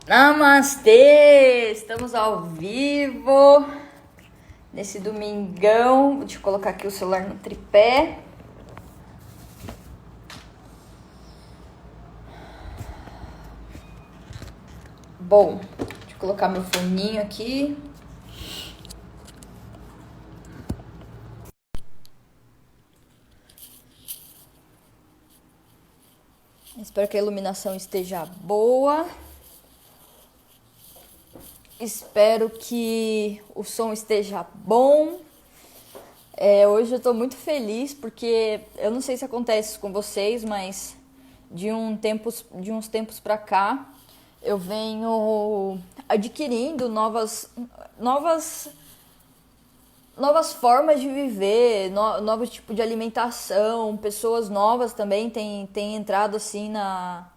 Namastê! Estamos ao vivo nesse domingão. Deixa eu colocar aqui o celular no tripé. Bom, deixa eu colocar meu foninho aqui. Espero que a iluminação esteja boa. Espero que o som esteja bom. Hoje eu tô muito feliz porque eu não sei se acontece com vocês, mas de uns tempos pra cá eu venho adquirindo novas formas de viver, novos tipos de alimentação. Pessoas novas também têm entrado assim na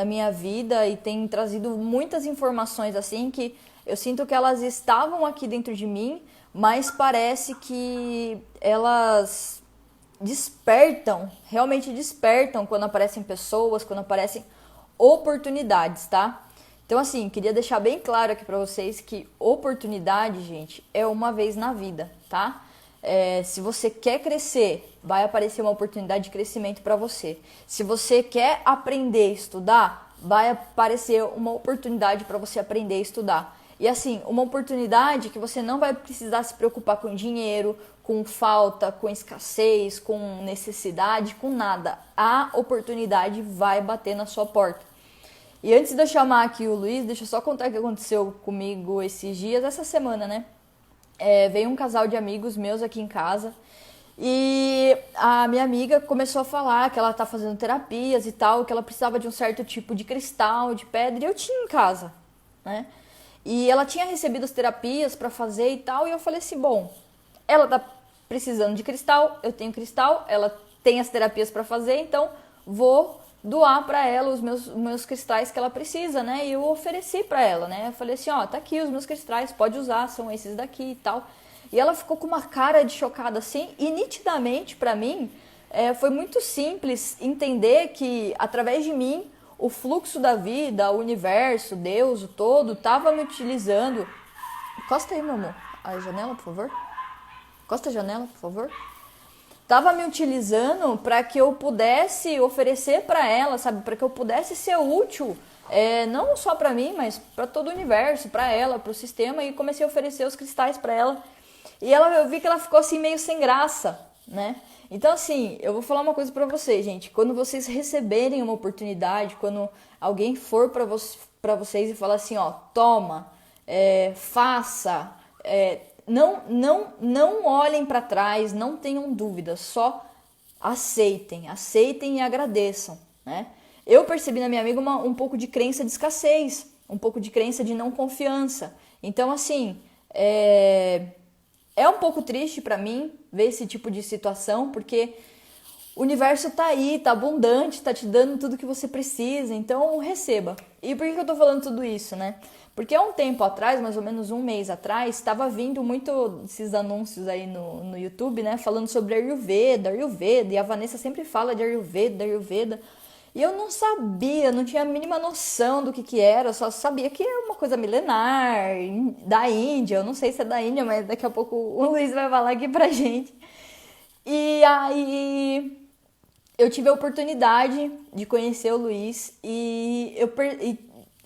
minha vida e têm trazido muitas informações assim que eu sinto que elas estavam aqui dentro de mim, mas parece que elas realmente despertam quando aparecem pessoas, quando aparecem oportunidades, tá? Então, assim, queria deixar bem claro aqui pra vocês que oportunidade, gente, é uma vez na vida, tá? Se você quer crescer, vai aparecer uma oportunidade de crescimento pra você. Se você quer aprender a estudar, vai aparecer uma oportunidade pra você aprender a estudar. E assim, uma oportunidade que você não vai precisar se preocupar com dinheiro, com falta, com escassez, com necessidade, com nada. A oportunidade vai bater na sua porta. E antes de eu chamar aqui o Luiz, deixa eu só contar o que aconteceu comigo esses dias, essa semana, né? Veio um casal de amigos meus aqui em casa e a minha amiga começou a falar que ela tá fazendo terapias e tal, que ela precisava de um certo tipo de cristal, de pedra, e eu tinha em casa, né? E ela tinha recebido as terapias pra fazer e tal, e eu falei assim, bom, ela tá precisando de cristal, eu tenho cristal, ela tem as terapias pra fazer, então vou doar pra ela os meus cristais que ela precisa, né? E eu ofereci pra ela, né? Eu falei assim, ó, tá aqui os meus cristais, pode usar, são esses daqui e tal. E ela ficou com uma cara de chocada assim, e nitidamente pra mim foi muito simples entender que através de mim o fluxo da vida, o universo, Deus, o todo, tava me utilizando. Encosta aí, meu amor, a janela, por favor. Encosta a janela, por favor. Tava me utilizando para que eu pudesse oferecer para ela, sabe, para que eu pudesse ser útil, não só para mim, mas para todo o universo, para ela, para o sistema, e comecei a oferecer os cristais para ela. E eu vi que ela ficou assim meio sem graça, né? Então assim, eu vou falar uma coisa para vocês, gente. Quando vocês receberem uma oportunidade, quando alguém for para vocês e falar assim, ó, toma, faça, não olhem para trás, não tenham dúvidas, só aceitem e agradeçam, né? Eu percebi na minha amiga um pouco de crença de escassez, um pouco de crença de não confiança. Então, assim, é um pouco triste para mim ver esse tipo de situação, porque o universo tá aí, tá abundante, tá te dando tudo que você precisa, então receba. E por que eu tô falando tudo isso, né? Porque há um tempo atrás, mais ou menos um mês atrás, estava vindo muito esses anúncios aí no YouTube, né? Falando sobre Ayurveda, e a Vanessa sempre fala de Ayurveda. E eu não sabia, não tinha a mínima noção do que era, eu só sabia que é uma coisa milenar, da Índia, eu não sei se é da Índia, mas daqui a pouco o Luiz vai falar aqui pra gente. E aí eu tive a oportunidade de conhecer o Luiz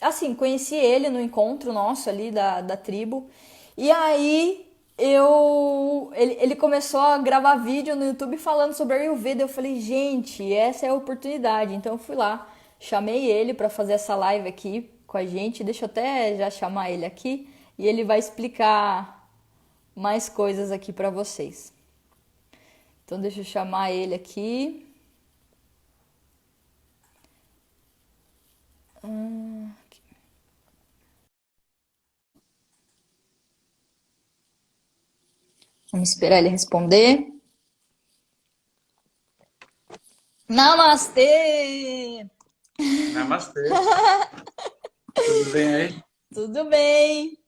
assim, conheci ele no encontro nosso ali da tribo. E aí ele começou a gravar vídeo no YouTube falando sobre Ayurveda. Eu falei, gente, essa é a oportunidade. Então eu fui lá, chamei ele para fazer essa live aqui com a gente. Deixa eu até já chamar ele aqui e ele vai explicar mais coisas aqui para vocês. Então deixa eu chamar ele aqui. Vamos esperar ele responder. Namastê! Namastê, tudo bem aí? Tudo bem?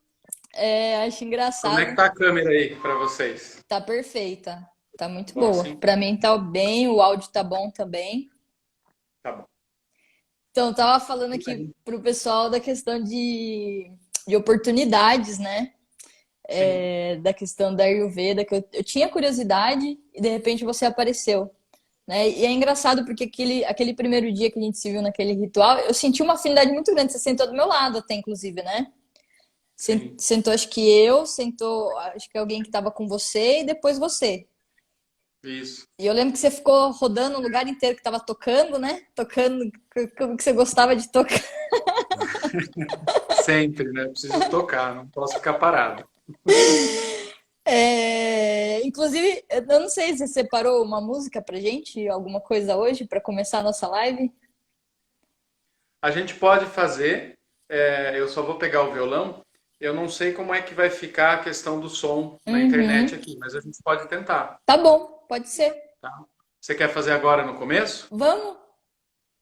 Acho Como é engraçado. que tá a câmera aí para vocês? Tá perfeita. Tá muito Bom, boa. assim, Pra mim tá bem, o áudio tá bom também. tá bom. Então, eu tava falando aqui pro pessoal da questão de oportunidades, né? Sim, Da questão da Ayurveda, que eu tinha curiosidade e de repente você apareceu, né? E é engraçado porque aquele primeiro dia que a gente se viu naquele ritual, eu senti uma afinidade muito grande. Você sentou do meu lado até, inclusive, né? sim. Sentou, acho que eu, sentou, acho que alguém que estava com você e depois você. Isso. E eu lembro que você ficou rodando o lugar inteiro que estava tocando, né? Tocando como que você gostava de tocar. Sempre, né? Preciso tocar, não posso ficar parado. Inclusive, eu não sei se você separou uma música pra gente, alguma coisa hoje para começar a nossa live. A gente pode fazer, eu só vou pegar o violão. Eu não sei como é que vai ficar a questão do som na internet Uhum. aqui, mas a gente pode tentar, Tá bom, pode ser. tá? Você quer fazer agora no começo? Vamos?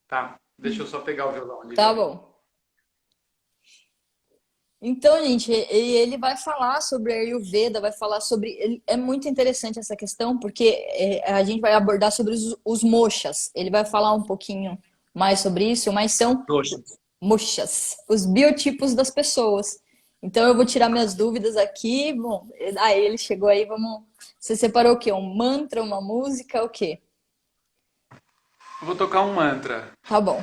Tá. Deixa eu só pegar o violão ali, já Tá vem. bom. Então, gente, ele vai falar sobre a Ayurveda, vai falar sobre. É muito interessante essa questão, porque a gente vai abordar sobre os moshas. Ele vai falar um pouquinho mais sobre isso, mas são Poxa. moshas, os biotipos das pessoas. Então, eu vou tirar minhas dúvidas aqui. Bom, aí ele chegou aí, vamos. Você separou o quê? Um mantra, uma música, o quê? Eu vou tocar um mantra. Tá bom.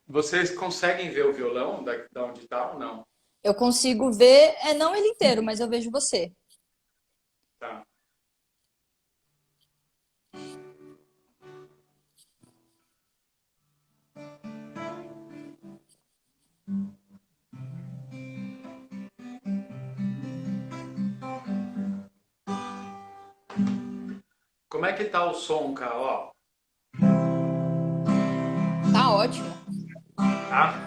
Vocês conseguem ver o violão da onde está ou não? Eu consigo ver, não ele inteiro, mas eu vejo você. Tá. Como é que tá o som, cara? Ó, Tá ótimo. tá?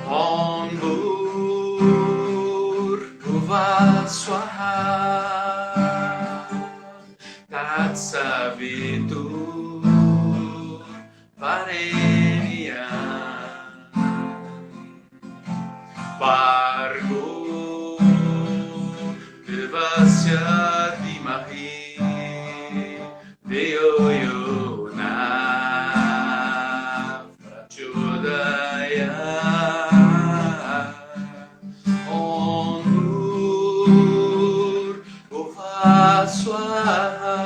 Om Bhurbhuva Swaha Tatsavitur Varenyam Bargo Devasya Dhimahi Deyo Yona Prachodaya Om Bhurbhuva Swaha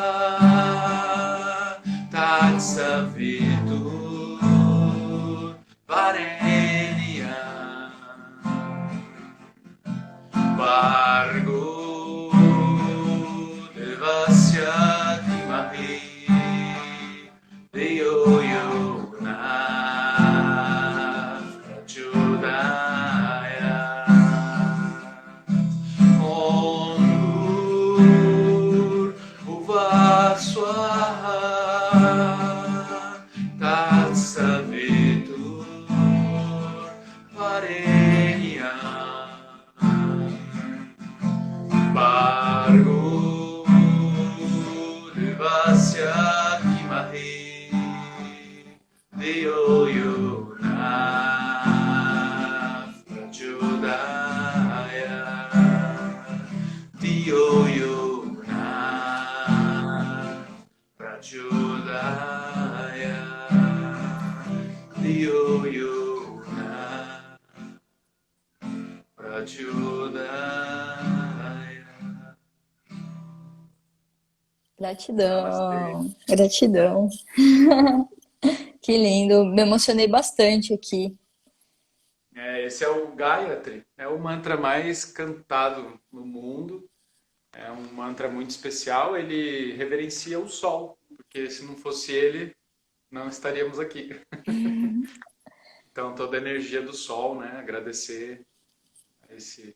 Tatsavitur Varenyam Bargo Devasya Dhimahi Deyo Yona Prachodaya Om Bhurbhuva Swaha Tatsavitur Varenyam Bargo Devasya Dhimahi Deyo Yona Prachodaya Deyo Yona Prachodaya Deyo Yona Prachodaya. Namastê. Gratidão, gratidão. Que lindo, me emocionei bastante aqui. Esse é o Gayatri, é o mantra mais cantado no mundo. É um mantra muito especial. Ele reverencia o sol, porque se não fosse ele, não estaríamos aqui. Então, toda a energia do sol, né? Agradecer esse,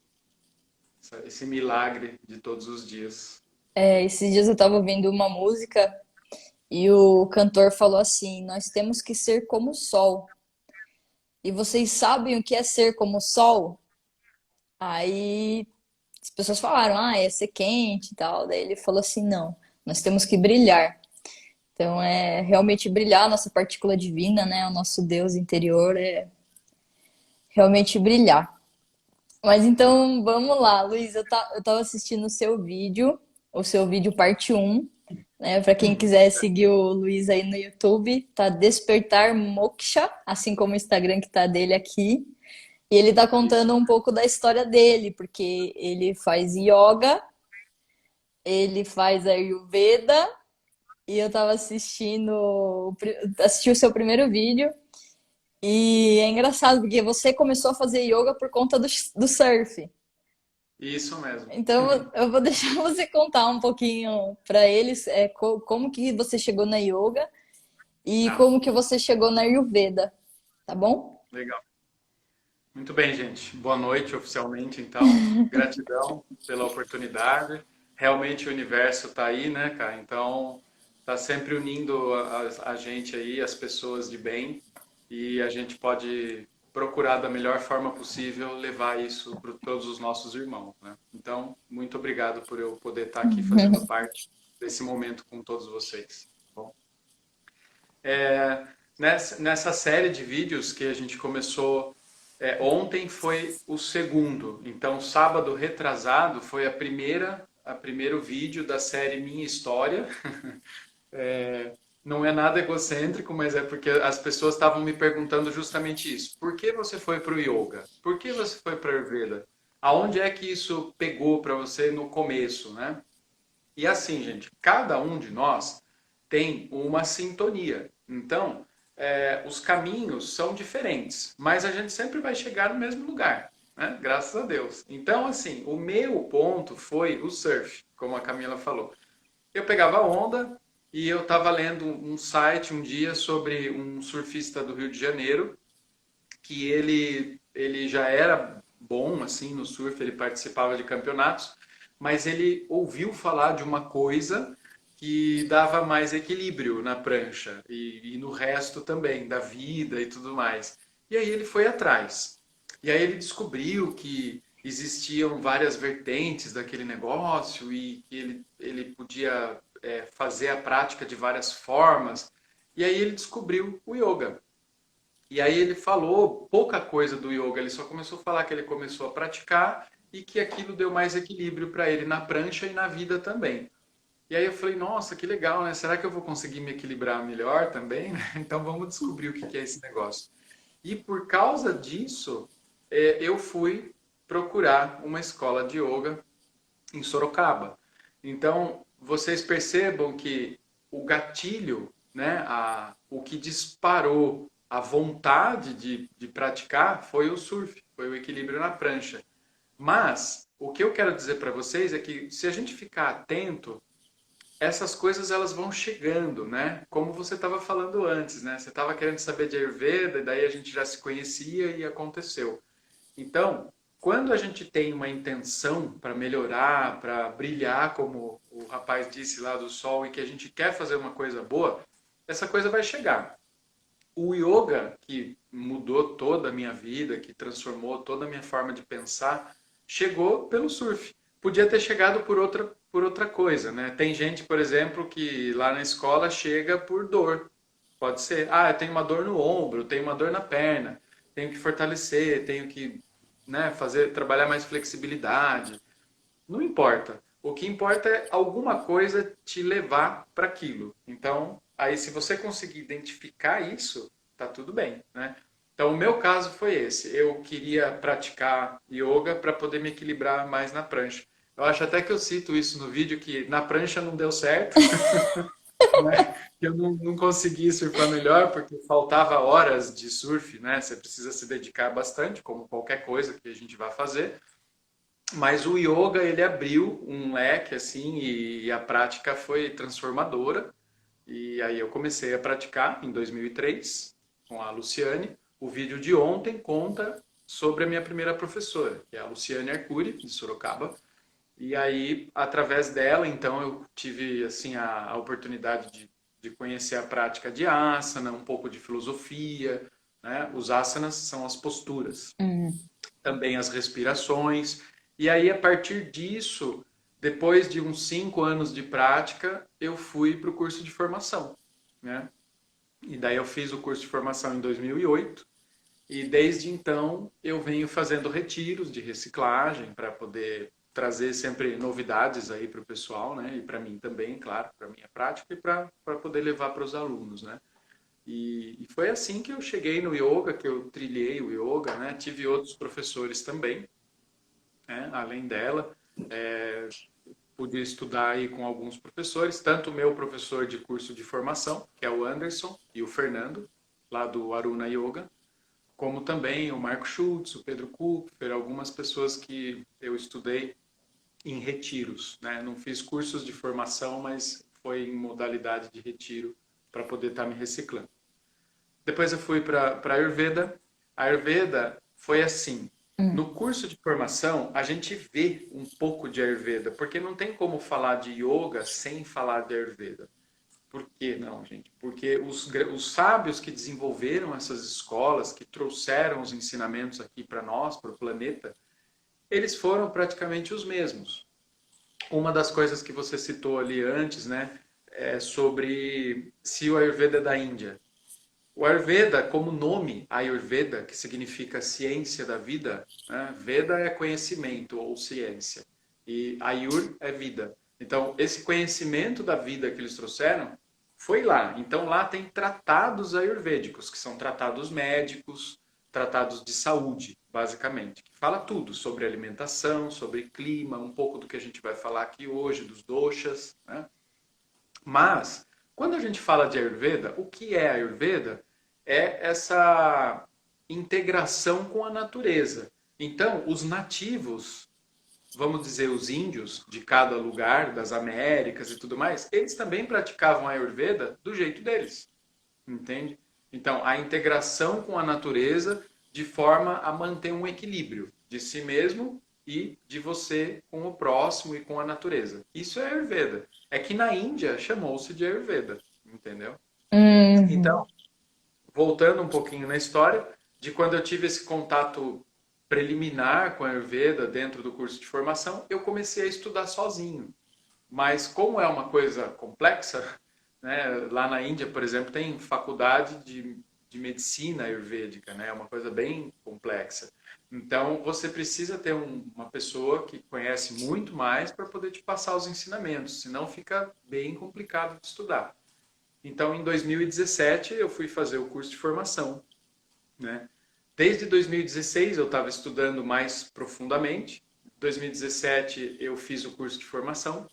esse milagre de todos os dias. Esses dias eu estava ouvindo uma música e o cantor falou assim: Nós temos que ser como o sol. E vocês sabem o que é ser como o sol? Aí as pessoas falaram, ah, é ser quente e tal. Daí ele falou assim, não, nós temos que brilhar. Então é realmente brilhar a nossa partícula divina, né? O nosso Deus interior é realmente brilhar. Mas então vamos lá, Luiz, eu tava assistindo o seu vídeo parte um, né? Para quem quiser seguir o Luiz aí no YouTube, tá Despertar Moksha, assim como o Instagram que tá dele aqui. E ele tá Isso. contando um pouco da história dele, porque ele faz yoga, ele faz Ayurveda, e eu tava assisti o seu primeiro vídeo, e é engraçado, porque você começou a fazer yoga por conta do surf. Isso mesmo. Então eu vou deixar você contar um pouquinho para eles como que você chegou na yoga e Tá, como que você chegou na Ayurveda, tá bom? legal. Muito bem, gente. Boa noite oficialmente, então. Gratidão pela oportunidade. Realmente o universo está aí, né, cara? Então, está sempre unindo a gente aí, as pessoas de bem, e a gente pode procurar da melhor forma possível levar isso para todos os nossos irmãos, né? Então, muito obrigado por eu poder estar aqui fazendo parte desse momento com todos vocês. Tá bom? Nessa série de vídeos que a gente começou ontem foi o segundo. Então, sábado retrasado foi a primeiro vídeo da série Minha História. Não é nada egocêntrico, mas é porque as pessoas estavam me perguntando justamente isso. Por que você foi para o yoga? Por que você foi para a Ayurveda? Aonde é que isso pegou para você no começo, né? E assim, gente, cada um de nós tem uma sintonia. Então, os caminhos são diferentes, mas a gente sempre vai chegar no mesmo lugar, né? Graças a Deus. Então, assim, o meu ponto foi o surf, como a Camila falou. Eu pegava onda e eu estava lendo um site um dia sobre um surfista do Rio de Janeiro que ele já era bom assim no surf, ele participava de campeonatos, mas ele ouviu falar de uma coisa que dava mais equilíbrio na prancha e no resto também da vida e tudo mais. E aí ele foi atrás. E aí ele descobriu que existiam várias vertentes daquele negócio e que ele podia fazer a prática de várias formas. E aí ele descobriu o yoga. E aí ele falou pouca coisa do yoga, ele só começou a falar que ele começou a praticar e que aquilo deu mais equilíbrio para ele na prancha e na vida também. E aí eu falei, nossa, que legal, né? Será que eu vou conseguir me equilibrar melhor também? Então vamos descobrir o que é esse negócio. E por causa disso, eu fui procurar uma escola de yoga em Sorocaba. Então, vocês percebam que o gatilho, né, o que disparou a vontade de praticar foi o surf, foi o equilíbrio na prancha. Mas o que eu quero dizer para vocês é que se a gente ficar atento, essas coisas elas vão chegando, né? Como você estava falando antes, né? Você estava querendo saber de Ayurveda, e daí a gente já se conhecia e aconteceu. Então, quando a gente tem uma intenção para melhorar, para brilhar, como o rapaz disse lá do sol, e que a gente quer fazer uma coisa boa, essa coisa vai chegar. O yoga, que mudou toda a minha vida, que transformou toda a minha forma de pensar, chegou pelo surf. Podia ter chegado por outra coisa, né? Tem gente, por exemplo, que lá na escola chega por dor. Pode ser, ah, eu tenho uma dor no ombro, tenho uma dor na perna, tenho que fortalecer, tenho que, né, trabalhar mais flexibilidade. Não importa. O que importa é alguma coisa te levar para aquilo. Então, aí se você conseguir identificar isso, tá tudo bem, né? Então, o meu caso foi esse. Eu queria praticar yoga para poder me equilibrar mais na prancha. Eu acho até que eu cito isso no vídeo que na prancha não deu certo, né? Eu não consegui surfar melhor porque faltava horas de surf, né? Você precisa se dedicar bastante, como qualquer coisa que a gente vai fazer. Mas o yoga, ele abriu um leque, assim, e a prática foi transformadora. E aí eu comecei a praticar em 2003 com a Luciane. O vídeo de ontem conta sobre a minha primeira professora, que é a Luciane Arcuri, de Sorocaba. E aí, através dela, então, eu tive, assim, a oportunidade de conhecer a prática de asana, um pouco de filosofia, né? Os asanas são as posturas, Uhum. também as respirações. E aí, a partir disso, depois de uns 5 anos de prática, eu fui para o curso de formação, né? E daí eu fiz o curso de formação em 2008 e desde então eu venho fazendo retiros de reciclagem para poder trazer sempre novidades aí para o pessoal, né? E para mim também, claro, para minha prática e para poder levar para os alunos, né? E foi assim que eu cheguei no yoga, que eu trilhei o yoga, né? Tive outros professores também, né? Além dela, pude estudar aí com alguns professores, tanto o meu professor de curso de formação, que é o Anderson, e o Fernando, lá do Aruna Yoga, como também o Marco Schultz, o Pedro Kupfer, algumas pessoas que eu estudei em retiros, né? Não fiz cursos de formação, mas foi em modalidade de retiro para poder estar me reciclando. Depois eu fui para a Ayurveda. A Ayurveda foi assim. Uhum. No curso de formação, a gente vê um pouco de Ayurveda, porque não tem como falar de yoga sem falar de Ayurveda. Por que não, gente? Porque os sábios que desenvolveram essas escolas, que trouxeram os ensinamentos aqui para nós, para o planeta, eles foram praticamente os mesmos. Uma das coisas que você citou ali antes, né, é sobre se o Ayurveda é da Índia. O Ayurveda, como nome Ayurveda, que significa ciência da vida, né? Veda é conhecimento ou ciência, e Ayur é vida. Então, esse conhecimento da vida que eles trouxeram foi lá. Então, lá tem tratados ayurvédicos, que são tratados médicos, tratados de saúde, basicamente, que fala tudo sobre alimentação, sobre clima, um pouco do que a gente vai falar aqui hoje, dos doshas, né? Mas, quando a gente fala de Ayurveda, o que é Ayurveda? É essa integração com a natureza. Então, os nativos, vamos dizer, os índios de cada lugar, das Américas e tudo mais, eles também praticavam a Ayurveda do jeito deles, entende? Então, a integração com a natureza de forma a manter um equilíbrio de si mesmo e de você com o próximo e com a natureza. Isso é Ayurveda. É que na Índia chamou-se de Ayurveda, entendeu? Uhum. Então, voltando um pouquinho na história, de quando eu tive esse contato preliminar com a Ayurveda dentro do curso de formação, eu comecei a estudar sozinho. Mas como é uma coisa complexa, né, lá na Índia, por exemplo, tem faculdade de medicina ayurvédica, né, é uma coisa bem complexa. Então, você precisa ter uma pessoa que conhece muito mais para poder te passar os ensinamentos, senão fica bem complicado de estudar. Então, em 2017, eu fui fazer o curso de formação, né? Desde 2016 eu estava estudando mais profundamente. Em 2017 eu fiz o curso de formação,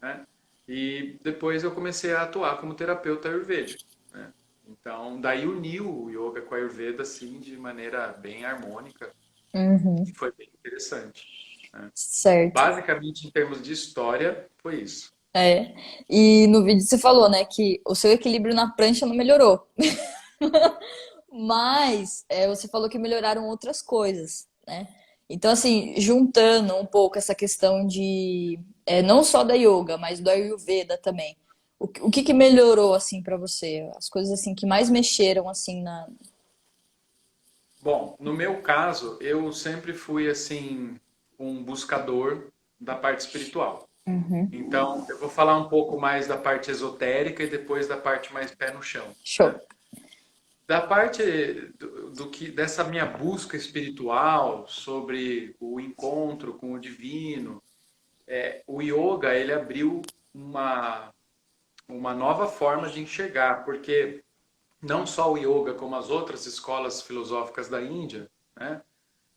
né? E depois eu comecei a atuar como terapeuta ayurvédico, né? Então, daí uniu o yoga com a Ayurveda assim de maneira bem harmônica e Uhum. foi bem interessante, né? Certo. Basicamente, em termos de história, foi isso. É. E no vídeo você falou, né, que o seu equilíbrio na prancha não melhorou. Mas você falou que melhoraram outras coisas, né? Então, assim, juntando um pouco essa questão de não só da yoga, mas do Ayurveda também. O que que melhorou, assim, pra você? As coisas, assim, que mais mexeram, assim, na... Bom, no meu caso, eu sempre fui assim um buscador da parte espiritual. Uhum. Então, eu vou falar um pouco mais da parte esotérica e depois da parte mais pé no chão, Show. né? Da parte do que dessa minha busca espiritual sobre o encontro com o divino, o yoga ele abriu uma nova forma de enxergar, porque não só o yoga como as outras escolas filosóficas da Índia, né?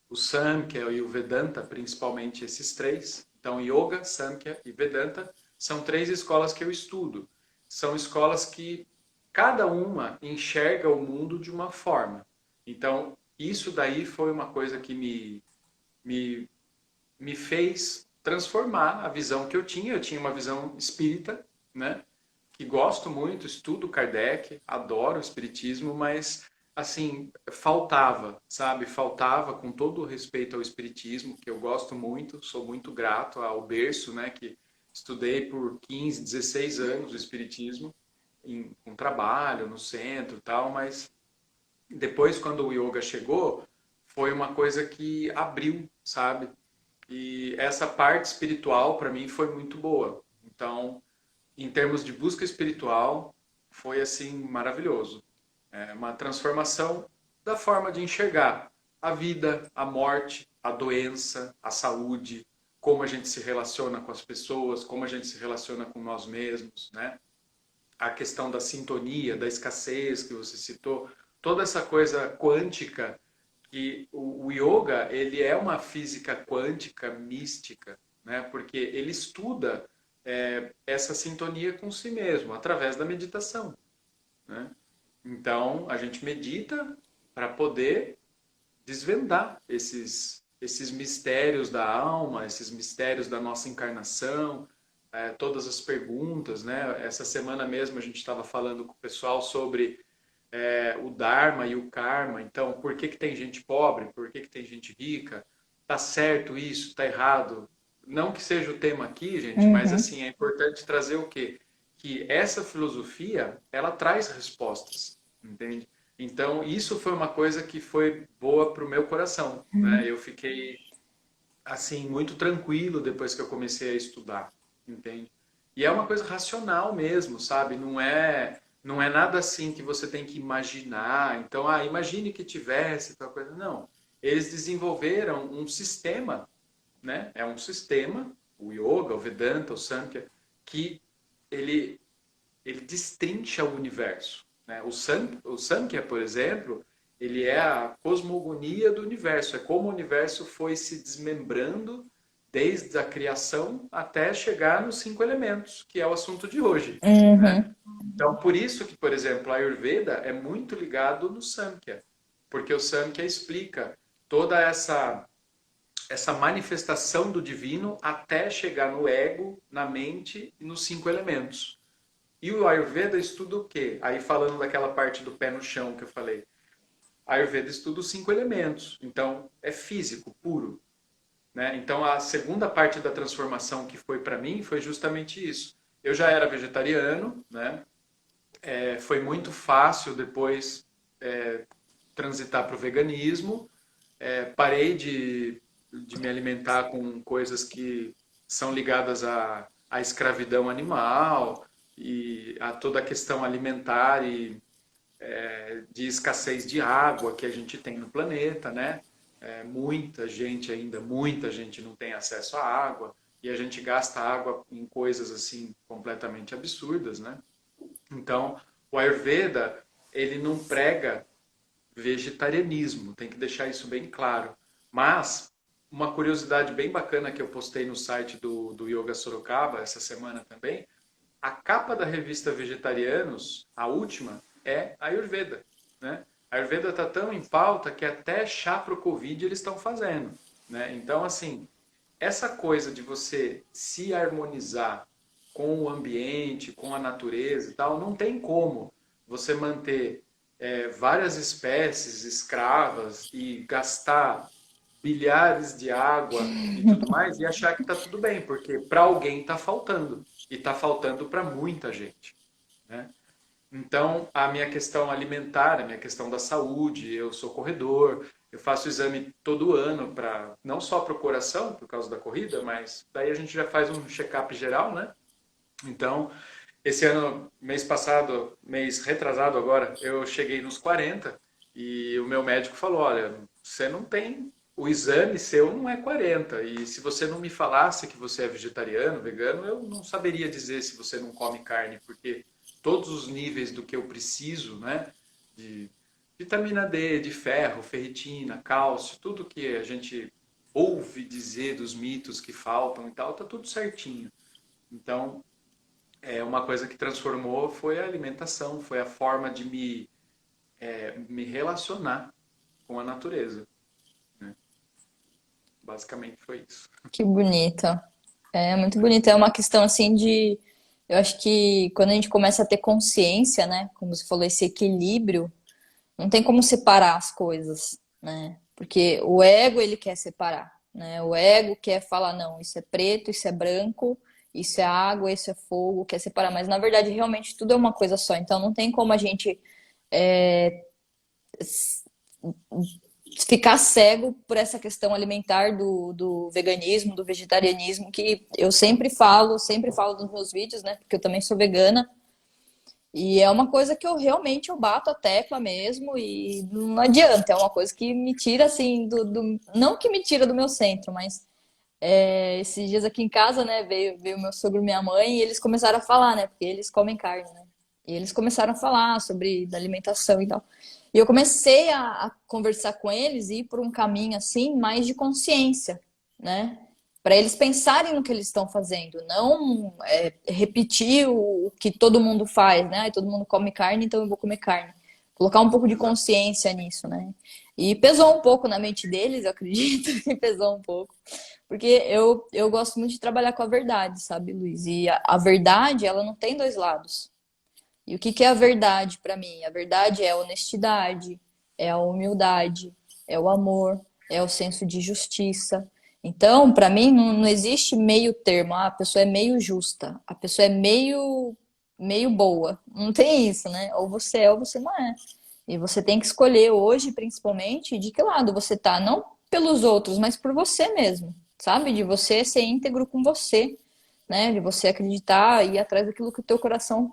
O Samkhya e o Vedanta, principalmente esses três. Então, Yoga, Samkhya e Vedanta são três escolas que eu estudo. São escolas que cada uma enxerga o mundo de uma forma. Então, isso daí foi uma coisa que me, me fez transformar a visão que eu tinha. Eu tinha uma visão espírita, né? Que gosto muito, estudo Kardec, adoro o espiritismo, mas assim, faltava, sabe? Faltava com todo o respeito ao espiritismo, que eu gosto muito, sou muito grato ao berço, né, que estudei por 15, 16 anos o espiritismo com trabalho no centro, e tal, mas Depois, quando o yoga chegou, foi uma coisa que abriu, sabe? E essa parte espiritual para mim foi muito boa. Então, em termos de busca espiritual, foi assim maravilhoso. É uma transformação da forma de enxergar a vida, a morte, a doença, a saúde, como a gente se relaciona com as pessoas, como a gente se relaciona com nós mesmos, né? A questão da sintonia, da escassez que você citou, toda essa coisa quântica que o yoga ele é uma física quântica mística, né? Porque ele estuda essa sintonia com si mesmo através da meditação, né? Então a gente medita para poder desvendar esses mistérios da alma, esses mistérios da nossa encarnação, todas as perguntas, né? Essa semana mesmo a gente estava falando com o pessoal sobre o Dharma e o Karma. Então, por que que tem gente pobre? Por que que tem gente rica? Tá certo isso? Tá errado? Não que seja o tema aqui, gente, mas Uhum. assim, é importante trazer o quê? Que essa filosofia, ela traz respostas, entende? Então, isso foi uma coisa que foi boa para o meu coração, né? Eu fiquei, assim, muito tranquilo depois que eu comecei a estudar, entende? E é uma coisa racional mesmo, sabe? Não é nada assim que você tem que imaginar. Então, imagine que tivesse tal coisa. Não. Eles desenvolveram um sistema, né? É um sistema, o yoga, o Vedanta, o Samkhya, que ele ele destrincha o universo, né? O Samkhya, por exemplo, ele é a cosmogonia do universo, é como o universo foi se desmembrando desde a criação até chegar nos cinco elementos, que é o assunto de hoje, né? Uhum. Então, por isso que, por exemplo, a Ayurveda é muito ligado no Samkhya, porque o Samkhya explica toda essa manifestação do divino até chegar no ego, na mente e nos cinco elementos. E o Ayurveda estuda o quê? Aí falando daquela parte do pé no chão que eu falei. A Ayurveda estuda os cinco elementos. Então, é físico, puro. Né? Então, a segunda parte da transformação que foi para mim foi justamente isso. Eu já era vegetariano, né? Foi muito fácil depois transitar para o veganismo. Parei de me alimentar com coisas que são ligadas à escravidão animal e a toda a questão alimentar e de escassez de água que a gente tem no planeta, né? Muita gente não tem acesso à água e a gente gasta água em coisas assim completamente absurdas, né? Então, o Ayurveda, ele não prega vegetarianismo, tem que deixar isso bem claro. Mas, uma curiosidade bem bacana que eu postei no site do Yoga Sorocaba essa semana também, a capa da revista Vegetarianos, a última, é Ayurveda, né? A Ayurveda está tão em pauta que até chá para o Covid eles estão fazendo, né? Então, assim, essa coisa de você se harmonizar com o ambiente, com a natureza e tal, não tem como você manter várias espécies escravas e gastar bilhares de água e tudo mais e achar que está tudo bem, porque para alguém está faltando e está faltando para muita gente, né? Então, a minha questão alimentar, a minha questão da saúde, eu sou corredor, eu faço exame todo ano para não só para o coração, por causa da corrida, mas daí a gente já faz um check-up geral, né? Então, esse ano, mês passado, mês retrasado agora, eu cheguei nos 40 e o meu médico falou: olha, você não tem. O exame seu não é 40. E se você não me falasse que você é vegetariano, vegano, eu não saberia dizer se você não come carne, porque todos os níveis do que eu preciso, né? De vitamina D, de ferro, ferritina, cálcio, tudo que a gente ouve dizer dos mitos que faltam e tal, tá tudo certinho. Então, uma coisa que transformou foi a alimentação, foi a forma de me relacionar com a natureza, né? Basicamente foi isso. Que bonito. É muito bonito. É uma questão assim de. Eu acho que quando a gente começa a ter consciência, né? Como você falou, esse equilíbrio, não tem como separar as coisas, né? Porque o ego, ele quer separar, né? O ego quer falar, não, isso é preto, isso é branco, isso é água, isso é fogo, quer separar. Mas na verdade, realmente, tudo é uma coisa só. Então não tem como a gente ficar cego por essa questão alimentar do veganismo, do vegetarianismo, que eu sempre falo nos meus vídeos, né? Porque eu também sou vegana. E é uma coisa que eu realmente eu bato a tecla mesmo e não adianta, é uma coisa que me tira assim não que me tira do meu centro, mas esses dias aqui em casa, né, veio meu sogro e minha mãe e eles começaram a falar, né, porque eles comem carne, né? E eles começaram a falar sobre da alimentação e tal. E eu comecei a conversar com eles e ir por um caminho assim mais de consciência, né? Para eles pensarem no que eles estão fazendo, não repetir o que todo mundo faz, né? Todo mundo come carne, então eu vou comer carne. Colocar um pouco de Exato. consciência nisso, né? E pesou um pouco na mente deles, eu acredito que pesou um pouco. Porque eu gosto muito de trabalhar com a verdade, sabe, Luiz? E a verdade, ela não tem dois lados. E o que que é a verdade para mim? A verdade é a honestidade, é a humildade, é o amor, é o senso de justiça. Então, para mim, não existe meio termo. Ah, a pessoa é meio justa, a pessoa é meio boa. Não tem isso, né? Ou você é ou você não é. E você tem que escolher hoje, principalmente, de que lado você tá. Não pelos outros, mas por você mesmo, sabe? De você ser íntegro com você, né? De você acreditar e ir atrás daquilo que o teu coração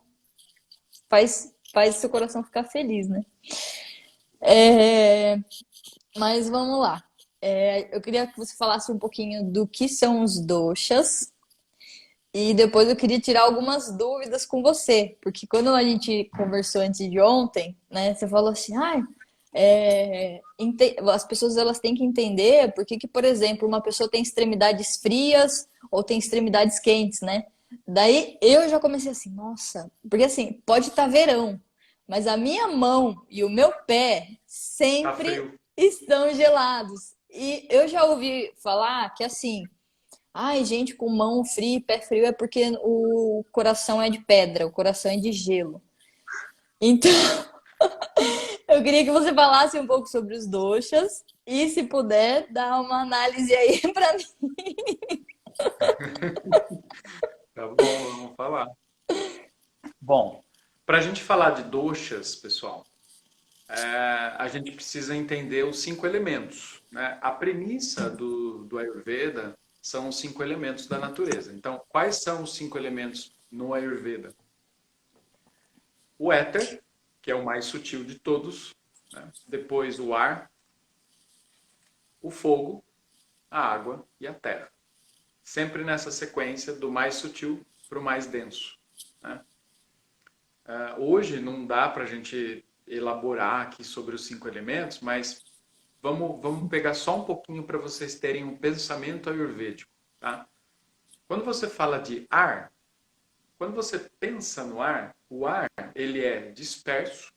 faz seu coração ficar feliz, né? É, mas vamos lá. Eu queria que você falasse um pouquinho do que são os doshas e depois eu queria tirar algumas dúvidas com você, porque quando a gente conversou antes de ontem, né, você falou assim, as pessoas elas têm que entender por que que, por exemplo, uma pessoa tem extremidades frias ou tem extremidades quentes, né? Daí eu já comecei assim, nossa, porque assim, pode estar verão, mas a minha mão e o meu pé Tá sempre frio. estão gelados. E eu já ouvi falar que assim, ai, gente com mão fria e pé frio é porque o coração é de pedra, o coração é de gelo. Então, eu queria que você falasse um pouco sobre os doshas e, se puder, dar uma análise aí para mim. Tá bom, vamos falar. Bom, para a gente falar de doshas, pessoal, a gente precisa entender os 5 elementos, né? A premissa do Ayurveda são os 5 elementos da natureza. Então, quais são os 5 elementos no Ayurveda? O éter, que é o mais sutil de todos, né? Depois o ar, o fogo, a água e a terra. Sempre nessa sequência do mais sutil para o mais denso, né? Hoje não dá para a gente elaborar aqui sobre os 5 elementos, mas vamos pegar só um pouquinho para vocês terem um pensamento ayurvédico, tá? Quando você fala de ar, quando você pensa no ar, o ar ele é disperso,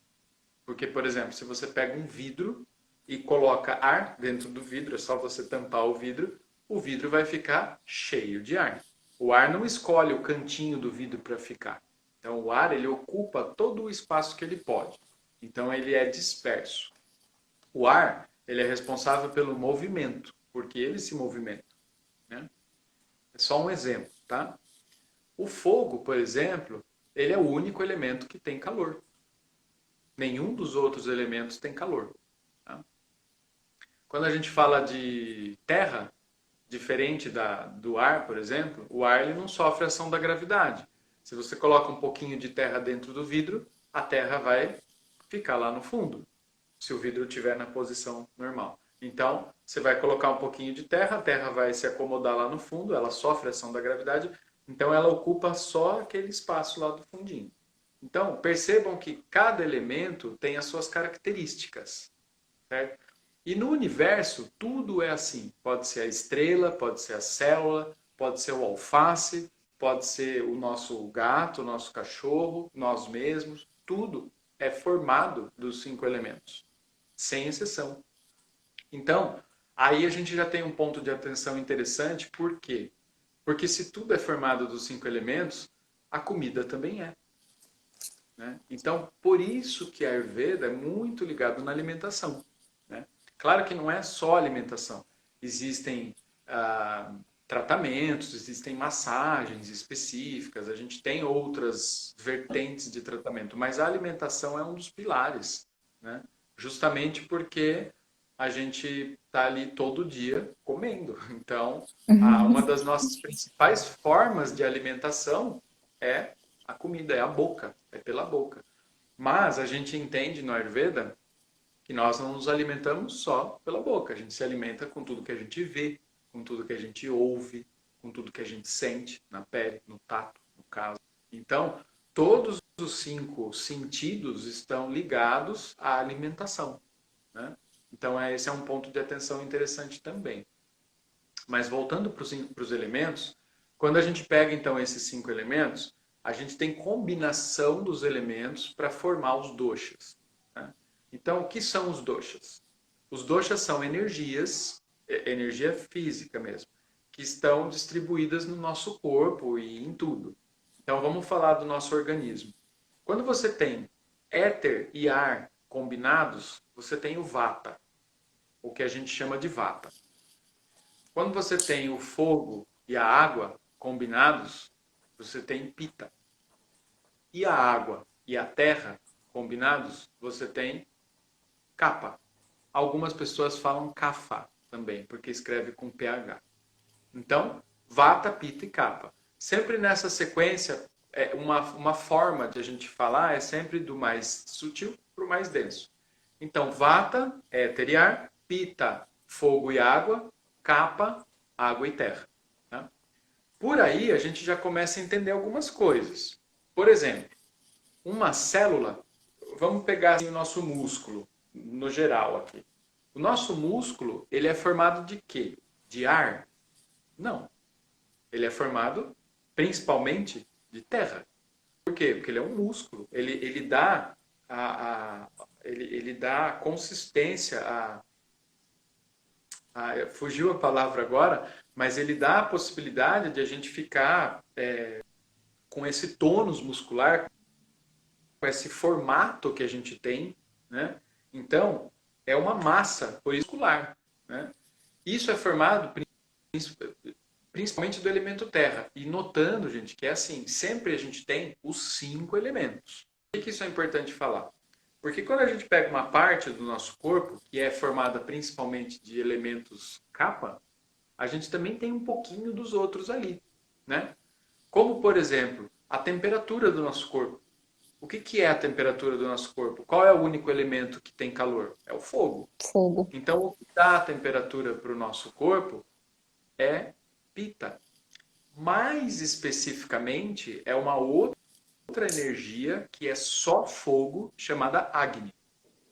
porque, por exemplo, se você pega um vidro e coloca ar dentro do vidro, é só você tampar o vidro vai ficar cheio de ar. O ar não escolhe o cantinho do vidro para ficar. Então, o ar ele ocupa todo o espaço que ele pode. Então, ele é disperso. O ar ele é responsável pelo movimento, porque ele se movimenta, né? É só um exemplo, tá? O fogo, por exemplo, ele é o único elemento que tem calor. Nenhum dos outros elementos tem calor. Tá? Quando a gente fala de terra, diferente do ar, por exemplo, o ar ele não sofre a ação da gravidade. Se você coloca um pouquinho de terra dentro do vidro, a terra vai ficar lá no fundo, se o vidro estiver na posição normal. Então, você vai colocar um pouquinho de terra, a terra vai se acomodar lá no fundo, ela sofre a ação da gravidade, então ela ocupa só aquele espaço lá do fundinho. Então, percebam que cada elemento tem as suas características, certo? E no universo, tudo é assim. Pode ser a estrela, pode ser a célula, pode ser o alface, pode ser o nosso gato, o nosso cachorro, nós mesmos. Tudo é formado dos 5 elementos, sem exceção. Então, aí a gente já tem um ponto de atenção interessante, por quê? Porque se tudo é formado dos 5 elementos, a comida também é. Né? Então, por isso que a Ayurveda é muito ligado na alimentação. Né? Claro que não é só alimentação. Existem tratamentos, existem massagens específicas, a gente tem outras vertentes de tratamento, mas a alimentação é um dos pilares, né? justamente porque a gente está ali todo dia comendo. Então, uma das nossas principais formas de alimentação é a comida, é a boca, é pela boca. Mas a gente entende no Ayurveda que nós não nos alimentamos só pela boca, a gente se alimenta com tudo que a gente vê, com tudo que a gente ouve, com tudo que a gente sente na pele, no tato, no caso. Então, todos os 5 sentidos estão ligados à alimentação, né? Então, esse é um ponto de atenção interessante também. Mas voltando para os elementos, quando a gente pega então esses 5 elementos, a gente tem combinação dos elementos para formar os doshas, né? Então, o que são os doshas? Os doshas são energias, energia física mesmo, que estão distribuídas no nosso corpo e em tudo. Então, vamos falar do nosso organismo. Quando você tem éter e ar combinados, você tem o vata, o que a gente chama de vata. Quando você tem o fogo e a água combinados, você tem pita. E a água e a terra combinados, você tem capa. Algumas pessoas falam kapha também, porque escreve com pH. Então, vata, pita e kapha. Sempre nessa sequência, uma forma de a gente falar é sempre do mais sutil para o mais denso. Então, vata, éter e ar, pita, fogo e água, kapha, água e terra. Tá? Por aí a gente já começa a entender algumas coisas. Por exemplo, uma célula, vamos pegar assim, o nosso músculo, no geral aqui. O nosso músculo, ele é formado de quê? De ar? Não. Ele é formado principalmente de terra. Por quê? Porque ele é um músculo. Ele dá ele dá consistência fugiu a palavra agora, mas ele dá a possibilidade de a gente ficar com esse tônus muscular, com esse formato que a gente tem, né? Então, é uma massa muscular, né? Isso é formado principalmente do elemento terra. E notando, gente, que é assim, sempre a gente tem os 5 elementos. Por que isso é importante falar? Porque quando a gente pega uma parte do nosso corpo, que é formada principalmente de elementos kapha, a gente também tem um pouquinho dos outros ali, né? Como, por exemplo, a temperatura do nosso corpo. O que é a temperatura do nosso corpo? Qual é o único elemento que tem calor? É o fogo. Fogo. Então, o que dá a temperatura para o nosso corpo é pita. Mais especificamente, é uma outra energia que é só fogo, chamada Agni.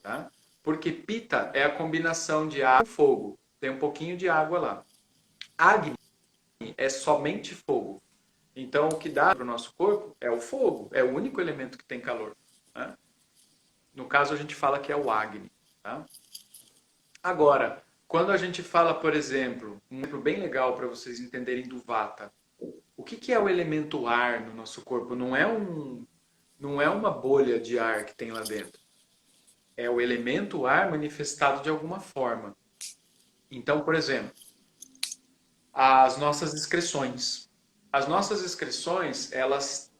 Tá? Porque pita é a combinação de água e fogo. Tem um pouquinho de água lá. Agni é somente fogo. Então, o que dá para o nosso corpo é o fogo. É o único elemento que tem calor. Né? No caso, a gente fala que é o Agni. Tá? Agora, quando a gente fala, por exemplo, um exemplo bem legal para vocês entenderem do Vata. O que é o elemento ar no nosso corpo? Não é uma bolha de ar que tem lá dentro. É o elemento ar manifestado de alguma forma. Então, por exemplo, as nossas excreções. As nossas excreções, elas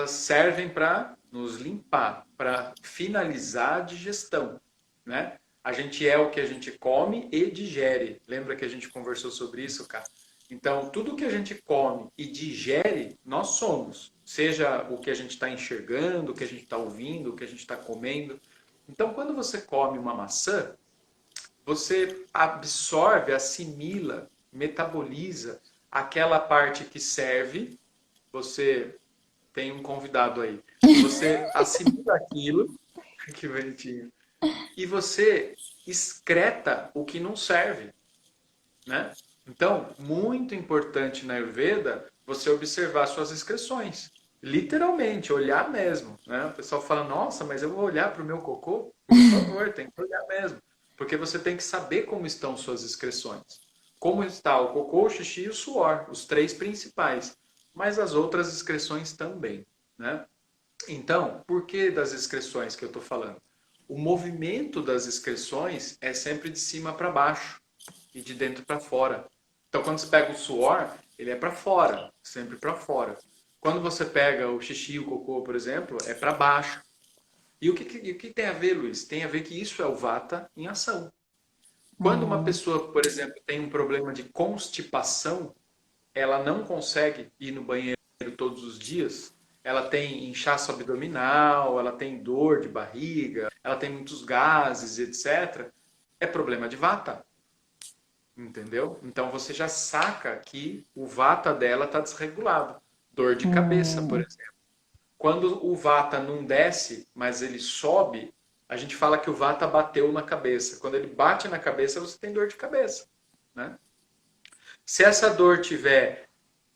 servem para nos limpar, para finalizar a digestão, né? A gente é o que a gente come e digere. Lembra que a gente conversou sobre isso, cara? Então, tudo que a gente come e digere, nós somos. Seja o que a gente está enxergando, o que a gente está ouvindo, o que a gente está comendo. Então, quando você come uma maçã, você absorve, assimila, metaboliza aquela parte que serve. Você tem um convidado aí. Você assimila aquilo, que bonitinho, e você excreta o que não serve, né? Então, muito importante na Ayurveda você observar suas excreções. Literalmente, olhar mesmo, né? O pessoal fala, nossa, mas eu vou olhar para o meu cocô? Por favor, tem que olhar mesmo. Porque você tem que saber como estão suas excreções. Como está o cocô, o xixi e o suor, os 3 principais. Mas as outras excreções também, né? Então, por que das excreções que eu estou falando? O movimento das excreções é sempre de cima para baixo e de dentro para fora. Então, quando você pega o suor, ele é para fora, sempre para fora. Quando você pega o xixi e o cocô, por exemplo, é para baixo. E o que tem a ver, Luiz? Tem a ver que isso é o vata em ação. Quando uma pessoa, por exemplo, tem um problema de constipação, ela não consegue ir no banheiro todos os dias, ela tem inchaço abdominal, ela tem dor de barriga, ela tem muitos gases, etc. É problema de vata, entendeu? Então você já saca que o vata dela está desregulado. Dor de cabeça, por Hum, exemplo. Quando o vata não desce, mas ele sobe, a gente fala que o vata bateu na cabeça. Quando ele bate na cabeça, você tem dor de cabeça, né? Se essa dor tiver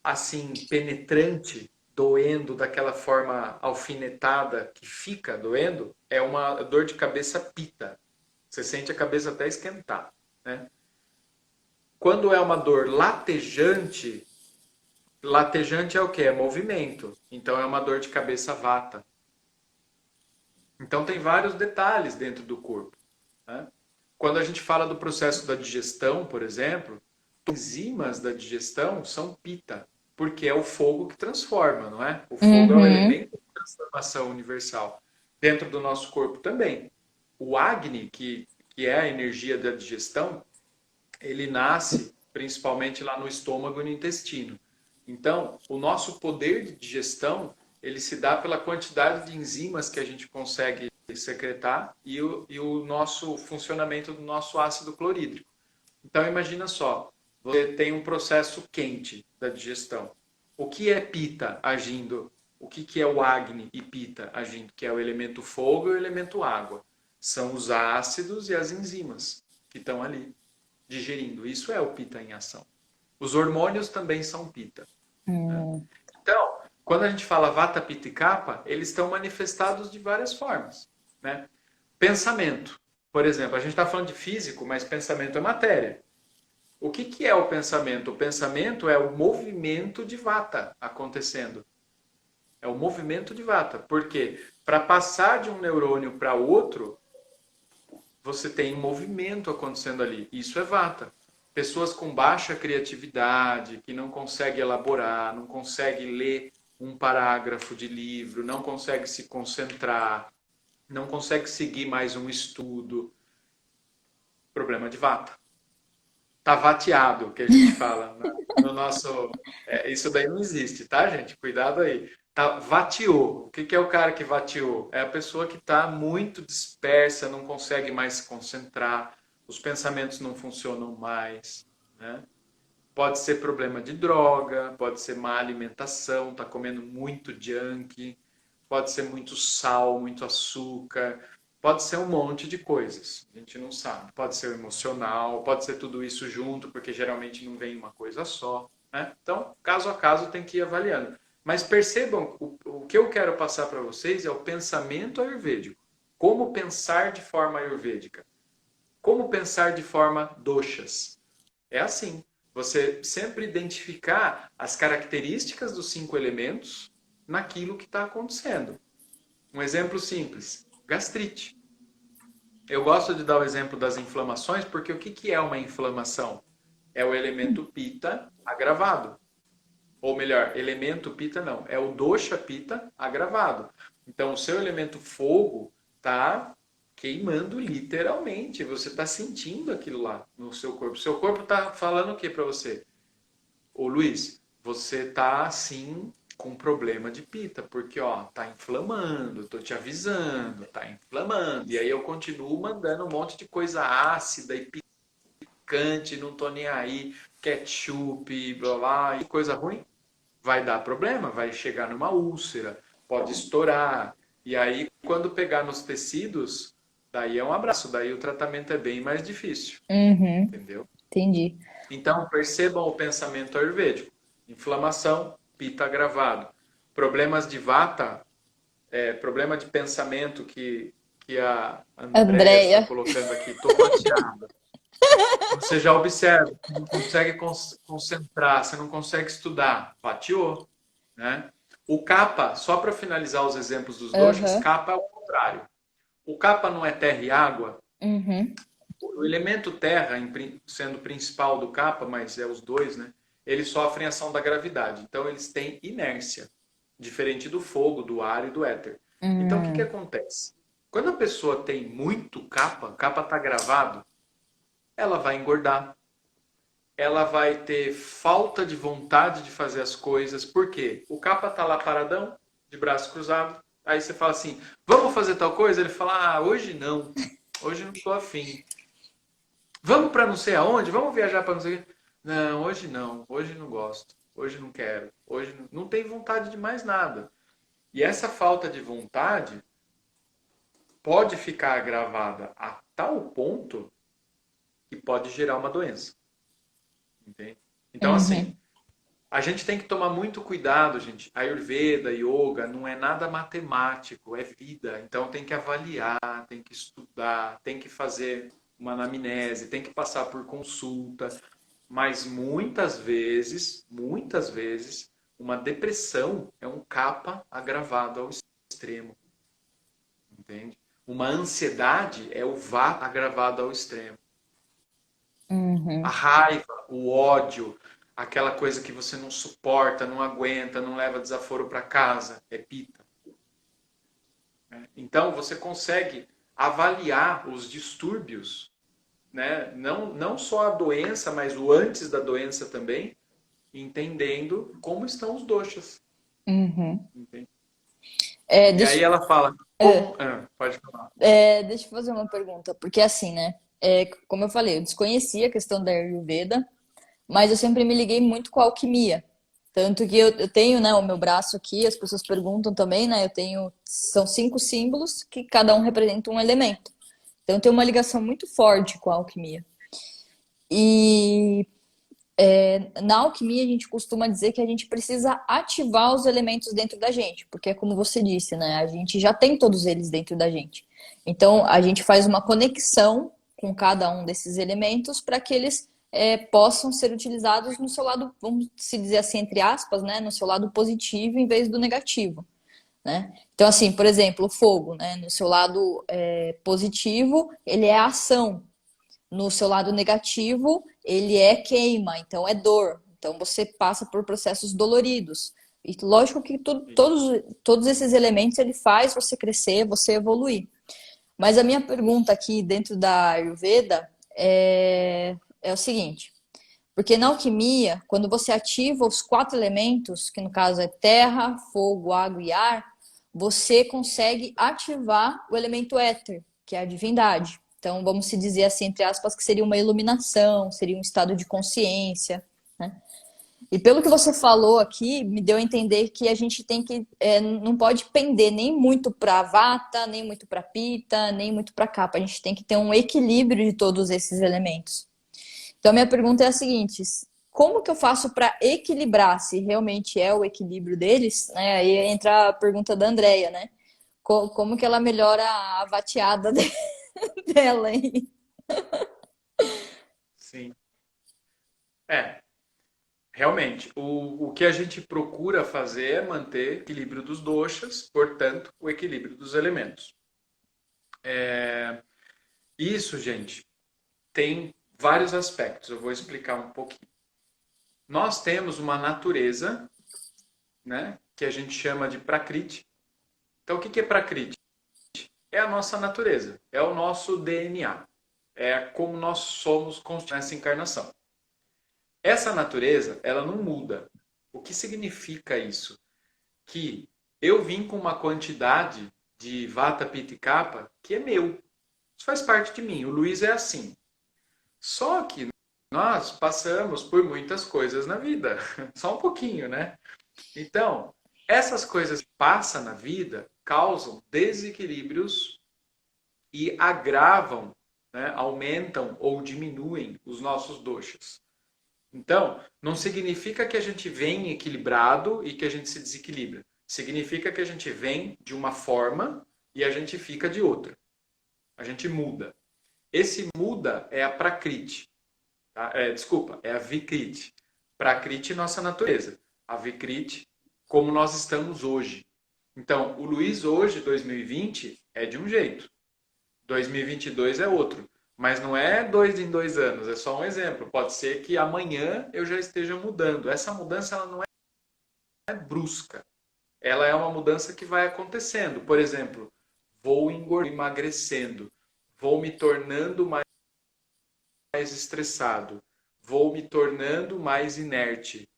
assim penetrante, doendo daquela forma alfinetada que fica doendo, é uma dor de cabeça pita. Você sente a cabeça até esquentar, né? Quando é uma dor latejante, latejante é o que? É movimento. Então é uma dor de cabeça vata. Então tem vários detalhes dentro do corpo, né? Quando a gente fala do processo da digestão, por exemplo, enzimas da digestão são pita, porque é o fogo que transforma, não é? O fogo é o uhum, elemento de transformação universal. Dentro do nosso corpo também. O Agni, que é a energia da digestão, ele nasce principalmente lá no estômago e no intestino. Então, o nosso poder de digestão, ele se dá pela quantidade de enzimas que a gente consegue secretar e o nosso funcionamento do nosso ácido clorídrico. Então, imagina só, você tem um processo quente da digestão. O que é pita agindo? O que é o Agni e pita agindo? Que é o elemento fogo e o elemento água. São os ácidos e as enzimas que estão ali digerindo. Isso é o pita em ação. Os hormônios também são pita, né? hum, Então, quando a gente fala vata, pitta e kapha, eles estão manifestados de várias formas, né? Pensamento. Por exemplo, a gente está falando de físico, mas pensamento é matéria. O que é o pensamento? O pensamento é o movimento de vata acontecendo. É o movimento de vata. Por quê? Para passar de um neurônio para outro, você tem um movimento acontecendo ali. Isso é vata. Pessoas com baixa criatividade, que não conseguem elaborar, não conseguem ler um parágrafo de livro, não conseguem se concentrar, não conseguem seguir mais um estudo. Problema de vata. Tá vateado, que a gente fala no nosso. Isso daí não existe, tá, gente? Cuidado aí. Tá, vateou. O que que é o cara que vateou? É a pessoa que está muito dispersa, não consegue mais se concentrar, os pensamentos não funcionam mais, né? Pode ser problema de droga, pode ser má alimentação, tá comendo muito junk, pode ser muito sal, muito açúcar, pode ser um monte de coisas. A gente não sabe. Pode ser emocional, pode ser tudo isso junto, porque geralmente não vem uma coisa só, né? Então, caso a caso, tem que ir avaliando. Mas percebam, o que eu quero passar para vocês é o pensamento ayurvédico. Como pensar de forma ayurvédica? Como pensar de forma doshas? É assim. Você sempre identificar as características dos 5 elementos naquilo que está acontecendo. Um exemplo simples: gastrite. Eu gosto de dar o exemplo das inflamações porque o que é uma inflamação? É o elemento pita agravado. Ou melhor, elemento pita não, é o dosha pita agravado. Então, o seu elemento fogo está queimando literalmente. Você está sentindo aquilo lá no seu corpo. O seu corpo está falando o que para você? Ô Luiz, você tá assim com problema de pita, porque ó, tá inflamando, tô te avisando, tá inflamando. E aí eu continuo mandando um monte de coisa ácida e picante, não tô nem aí, ketchup, blá blá, e coisa ruim, vai dar problema, vai chegar numa úlcera, pode estourar. E aí quando pegar nos tecidos, daí é um abraço, daí o tratamento é bem mais difícil, uhum, entendeu? entendi. Então, percebam o pensamento ayurvédico. Inflamação, pita agravado. Problemas de vata, problema de pensamento que a Andrea está Andréia. colocando aqui, estou bateada. Você já observa, não consegue concentrar, você não consegue estudar, bateou, né? O kapha, só para finalizar os exemplos dos doshas, Aham, kapha é o contrário. O kapha não é terra e água. uhum, O elemento terra, sendo o principal do kapha, mas é os dois, né? Eles sofrem ação da gravidade. Então, eles têm inércia, diferente do fogo, do ar e do éter. Então, o que que hum, acontece? Quando a pessoa tem muito capa tá gravado, ela vai engordar, ela vai ter falta de vontade de fazer as coisas. Por quê? O capa tá lá paradão, de braço cruzado. Aí você fala assim, vamos fazer tal coisa? Ele fala, ah, hoje não. Hoje não tô afim. Vamos para não sei aonde? Vamos viajar para não sei o quê? Não, hoje não. Hoje não gosto. Hoje não quero. Hoje não tem vontade de mais nada. E essa falta de vontade pode ficar agravada a tal ponto que pode gerar uma doença. Entende? Então, Uhum. assim, a gente tem que tomar muito cuidado, gente. Ayurveda, yoga, não é nada matemático, é vida. Então tem que avaliar, tem que estudar, tem que fazer uma anamnese, tem que passar por consulta. Mas muitas vezes, uma depressão é um capa agravado ao extremo, entende? Uma ansiedade é o vá agravado ao extremo. A Uhum. raiva, o ódio, aquela coisa que você não suporta, não aguenta, não leva desaforo para casa, é pita. Né? Então você consegue avaliar os distúrbios, né? Não só a doença, mas o antes da doença também, entendendo como estão os doshas. Uhum. Entende? É, E aí deixa, ela fala, como. Ah, pode falar. deixa eu fazer uma pergunta, porque assim, né? Como eu falei, eu desconhecia a questão da Ayurveda, mas eu sempre me liguei muito com a alquimia. Tanto que eu tenho, né, o meu braço aqui, as pessoas perguntam também, né? Eu tenho, são 5 símbolos que cada um representa um elemento. Então eu tenho uma ligação muito forte com a alquimia. E na alquimia a gente costuma dizer que a gente precisa ativar os elementos dentro da gente, porque é como você disse, né? A gente já tem todos eles dentro da gente. Então a gente faz uma conexão com cada um desses elementos para que eles possam ser utilizados no seu lado, vamos se dizer assim, entre aspas, né? No seu lado positivo em vez do negativo. Né? Então, assim, por exemplo, o fogo, né? No seu lado positivo, ele é a ação, no seu lado negativo, ele é queima, então é dor. Então você passa por processos doloridos. E lógico que todos esses elementos ele faz você crescer, você evoluir. Mas a minha pergunta aqui dentro da Ayurveda é o seguinte: porque na alquimia, quando você ativa os 4 elementos, que no caso é terra, fogo, água e ar, você consegue ativar o elemento éter, que é a divindade. Então, vamos se dizer assim, entre aspas, que seria uma iluminação, seria um estado de consciência, né? E pelo que você falou aqui, me deu a entender que a gente tem que não pode pender nem muito para vata, nem muito para pita, nem muito para capa. A gente tem que ter um equilíbrio de todos esses elementos. Então, minha pergunta é a seguinte: como que eu faço para equilibrar, se realmente é o equilíbrio deles? Né? Aí entra a pergunta da Andrea, né? Como que ela melhora a vateada dela aí? Sim. É, realmente, o que a gente procura fazer é manter o equilíbrio dos doshas, portanto, o equilíbrio dos elementos. Isso, gente, tem vários aspectos. Eu vou explicar um pouquinho. Nós temos uma natureza, né, que a gente chama de Prakriti. Então, o que é Prakriti? É a nossa natureza, é o nosso DNA, é como nós somos nessa encarnação. Essa natureza, ela não muda. O que significa isso? Que eu vim com uma quantidade de Vata, Pitta e Kapha que é meu. Isso faz parte de mim. O Luiz é assim. Só que nós passamos por muitas coisas na vida. Só um pouquinho, né? Então, essas coisas que passam na vida causam desequilíbrios e agravam, né, aumentam ou diminuem os nossos doshas. Então, não significa que a gente vem equilibrado e que a gente se desequilibra. Significa que a gente vem de uma forma e a gente fica de outra. A gente muda. Esse muda é a Prakriti. Tá? Desculpa, é a Vikriti. Prakriti, nossa natureza. A Vikriti, como nós estamos hoje. Então, o Luiz hoje, 2020, é de um jeito. 2022 é outro. Mas não é 2 em 2 anos, é só um exemplo. Pode ser que amanhã eu já esteja mudando. Essa mudança ela não é brusca. Ela é uma mudança que vai acontecendo. Por exemplo, vou emagrecendo, vou me tornando mais estressado, vou me tornando mais inerte.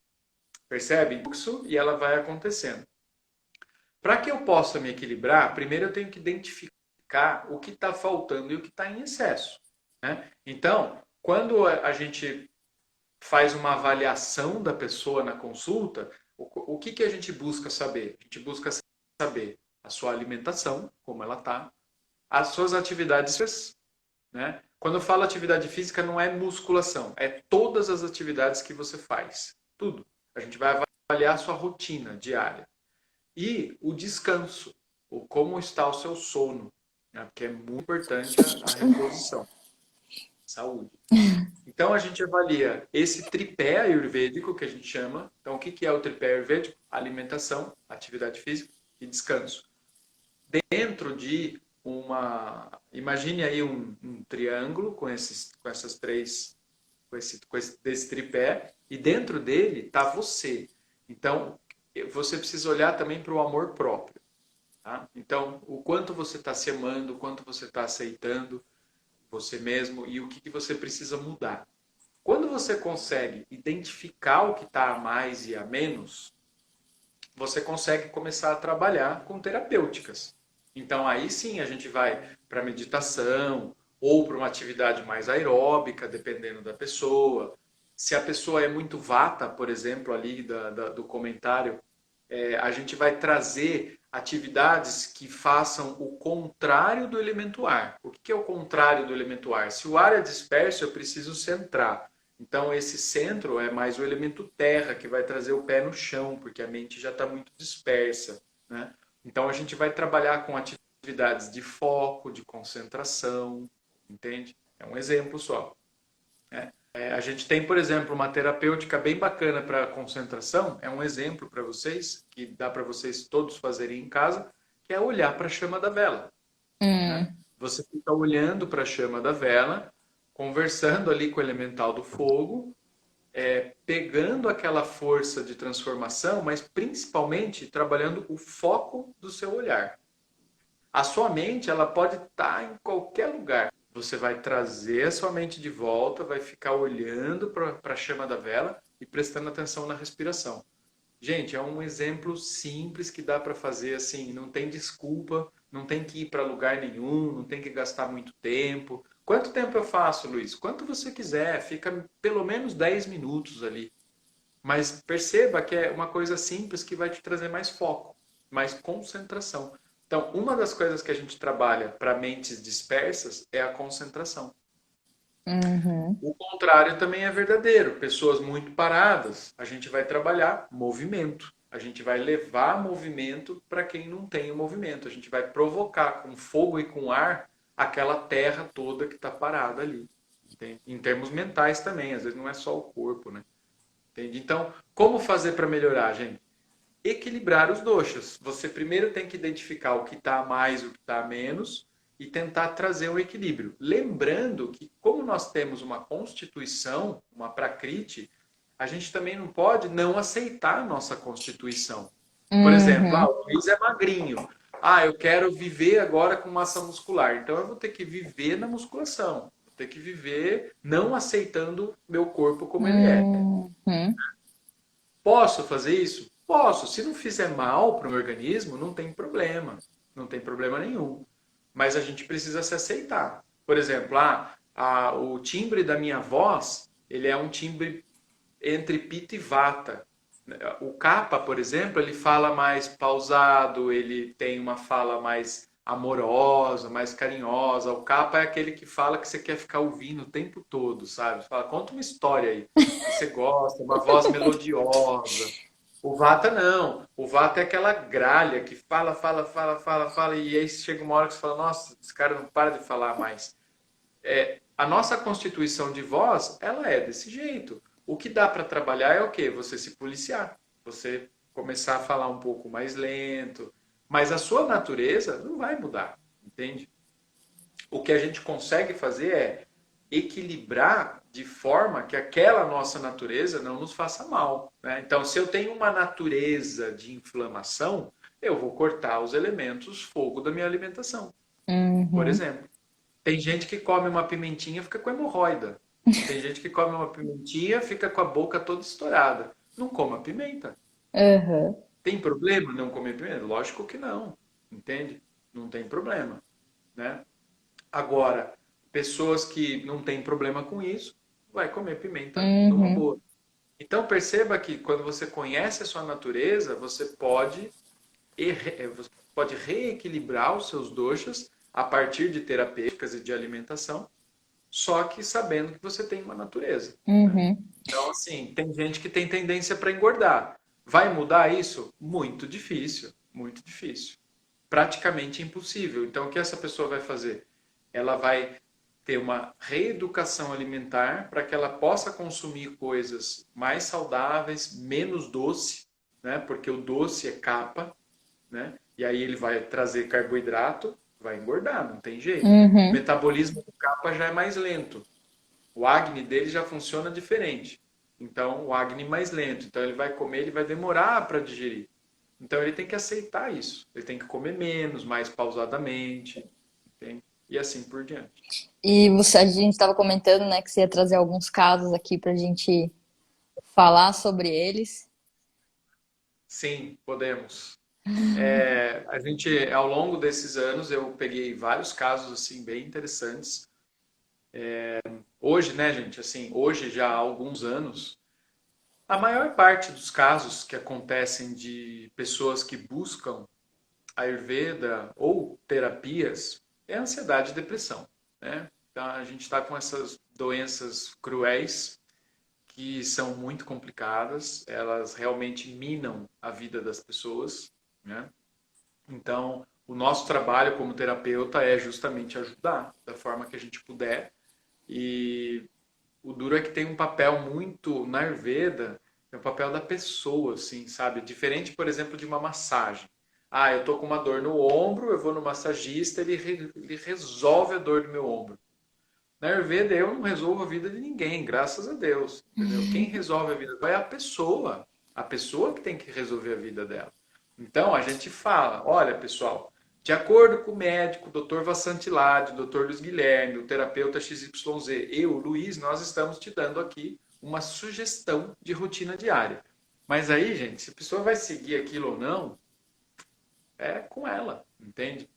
Percebe? Isso e ela vai acontecendo. Para que eu possa me equilibrar, primeiro eu tenho que identificar o que está faltando e o que está em excesso. Né? Então, quando a gente faz uma avaliação da pessoa na consulta, o que, que a gente busca saber? A gente busca saber a sua alimentação, como ela está, as suas atividades, né? Quando eu falo atividade física, não é musculação, é todas as atividades que você faz. Tudo. A gente vai avaliar a sua rotina diária. E o descanso, o como está o seu sono, né? Porque é muito importante a reposição. Saúde. Então a gente avalia esse tripé ayurvédico que a gente chama. Então o que que é o tripé ayurvédico? Alimentação, atividade física e descanso. Dentro de imagine aí um triângulo com essas três, desse tripé, e dentro dele está você. Então você precisa olhar também para o amor próprio. Tá? Então o quanto você está se amando, o quanto você está aceitando você mesmo e o que, que você precisa mudar. Quando você consegue identificar o que está a mais e a menos, você consegue começar a trabalhar com terapêuticas. Então aí sim a gente vai para meditação ou para uma atividade mais aeróbica, dependendo da pessoa. Se a pessoa é muito vata, por exemplo, ali do comentário, a gente vai trazer atividades que façam o contrário do elemento ar. O que é o contrário do elemento ar? Se o ar é disperso, eu preciso centrar. Então, esse centro é mais o elemento terra, que vai trazer o pé no chão, porque a mente já está muito dispersa. Né? Então, a gente vai trabalhar com atividades de foco, de concentração, entende? É um exemplo só. Né? A gente tem, por exemplo, uma terapêutica bem bacana para concentração, é um exemplo para vocês, que dá para vocês todos fazerem em casa, que é olhar para a chama da vela. Né? Você fica olhando para a chama da vela, conversando ali com o elemental do fogo, pegando aquela força de transformação, mas principalmente trabalhando o foco do seu olhar. A sua mente, ela pode estar em qualquer lugar. Você vai trazer a sua mente de volta, vai ficar olhando para a chama da vela e prestando atenção na respiração. Gente, é um exemplo simples que dá para fazer assim, não tem desculpa, não tem que ir para lugar nenhum, não tem que gastar muito tempo. Quanto tempo eu faço, Luiz? Quanto você quiser, fica pelo menos 10 minutos ali. Mas perceba que é uma coisa simples que vai te trazer mais foco, mais concentração. Então, uma das coisas que a gente trabalha para mentes dispersas é a concentração. Uhum. O contrário também é verdadeiro. Pessoas muito paradas, a gente vai trabalhar movimento. A gente vai levar movimento para quem não tem o movimento. A gente vai provocar com fogo e com ar aquela terra toda que está parada ali. Entende? Em termos mentais também, às vezes não é só o corpo, né? Entende? Então, como fazer para melhorar, gente? Equilibrar os doshas. Você primeiro tem que identificar o que está a mais, o que está a menos e tentar trazer um equilíbrio. Lembrando que, como nós temos uma constituição, uma prakriti, a gente também não pode não aceitar a nossa constituição. Por exemplo, Uhum. o Luiz é magrinho. Eu quero viver agora com massa muscular. Então eu vou ter que viver na musculação. Vou ter que viver não aceitando meu corpo como ele é. Uhum. Posso fazer isso? Posso. Se não fizer mal para o meu organismo, não tem problema. Não tem problema nenhum. Mas a gente precisa se aceitar. Por exemplo, o timbre da minha voz, ele é um timbre entre pita e vata. O Kapha, por exemplo, ele fala mais pausado, ele tem uma fala mais amorosa, mais carinhosa. O Kapha é aquele que fala que você quer ficar ouvindo o tempo todo, sabe? Você fala, conta uma história aí que você gosta, uma voz melodiosa. O Vata não. O Vata é aquela gralha que fala, fala, fala, fala, fala, e aí chega uma hora que você fala, nossa, esse cara não para de falar mais. A nossa constituição de voz, ela é desse jeito. O que dá para trabalhar é o quê? Você se policiar. Você começar a falar um pouco mais lento. Mas a sua natureza não vai mudar, entende? O que a gente consegue fazer é equilibrar de forma que aquela nossa natureza não nos faça mal. Né? Então, se eu tenho uma natureza de inflamação, eu vou cortar os elementos fogo da minha alimentação, por Uhum. exemplo. Tem gente que come uma pimentinha e fica com hemorroida. Tem gente que come uma pimentinha e fica com a boca toda estourada. Não coma pimenta. Aham. Tem problema não comer pimenta? Lógico que não. Entende? Não tem problema, né? Agora, pessoas que não têm problema com isso, vai comer pimenta numa Uhum. boa. Então perceba que quando você conhece a sua natureza, você pode reequilibrar os seus doshas a partir de terapêuticas e de alimentação, só que sabendo que você tem uma natureza, né? Uhum. Então, assim, tem gente que tem tendência para engordar. Vai mudar isso? Muito difícil, muito difícil. Praticamente impossível. Então, o que essa pessoa vai fazer? Ela vai ter uma reeducação alimentar para que ela possa consumir coisas mais saudáveis, menos doce, né? Porque o doce é capa, né? E aí ele vai trazer carboidrato, vai engordar, não tem jeito. O Uhum. metabolismo do capa já é mais lento. O acne dele já funciona diferente. Então, o acne mais lento. Então, ele vai comer, ele vai demorar para digerir. Então, ele tem que aceitar isso. Ele tem que comer menos, mais pausadamente, entende? E assim por diante. E você, a gente estava comentando, né, que você ia trazer alguns casos aqui pra gente falar sobre eles. Sim, podemos. A gente, ao longo desses anos, eu peguei vários casos assim bem interessantes. Hoje, né, gente, assim, hoje já há alguns anos, a maior parte dos casos que acontecem de pessoas que buscam Ayurveda ou terapias é ansiedade e depressão, né? Então a gente está com essas doenças cruéis que são muito complicadas, elas realmente minam a vida das pessoas, né? Então o nosso trabalho como terapeuta é justamente ajudar da forma que a gente puder. E o duro é que tem um papel muito na Ayurveda, é o papel da pessoa, assim, sabe? Diferente, por exemplo, de uma massagem. Ah, eu tô com uma dor no ombro, eu vou no massagista, ele resolve a dor do meu ombro. Na Ayurveda, eu não resolvo a vida de ninguém, graças a Deus, entendeu? Quem resolve a vida é a pessoa que tem que resolver a vida dela. Então, a gente fala, olha, pessoal, de acordo com o médico, o Dr. Vassantilade, o Dr. Luiz Guilherme, o terapeuta XYZ, eu, Luiz, nós estamos te dando aqui uma sugestão de rotina diária. Mas aí, gente, se a pessoa vai seguir aquilo ou não, é com ela, entende?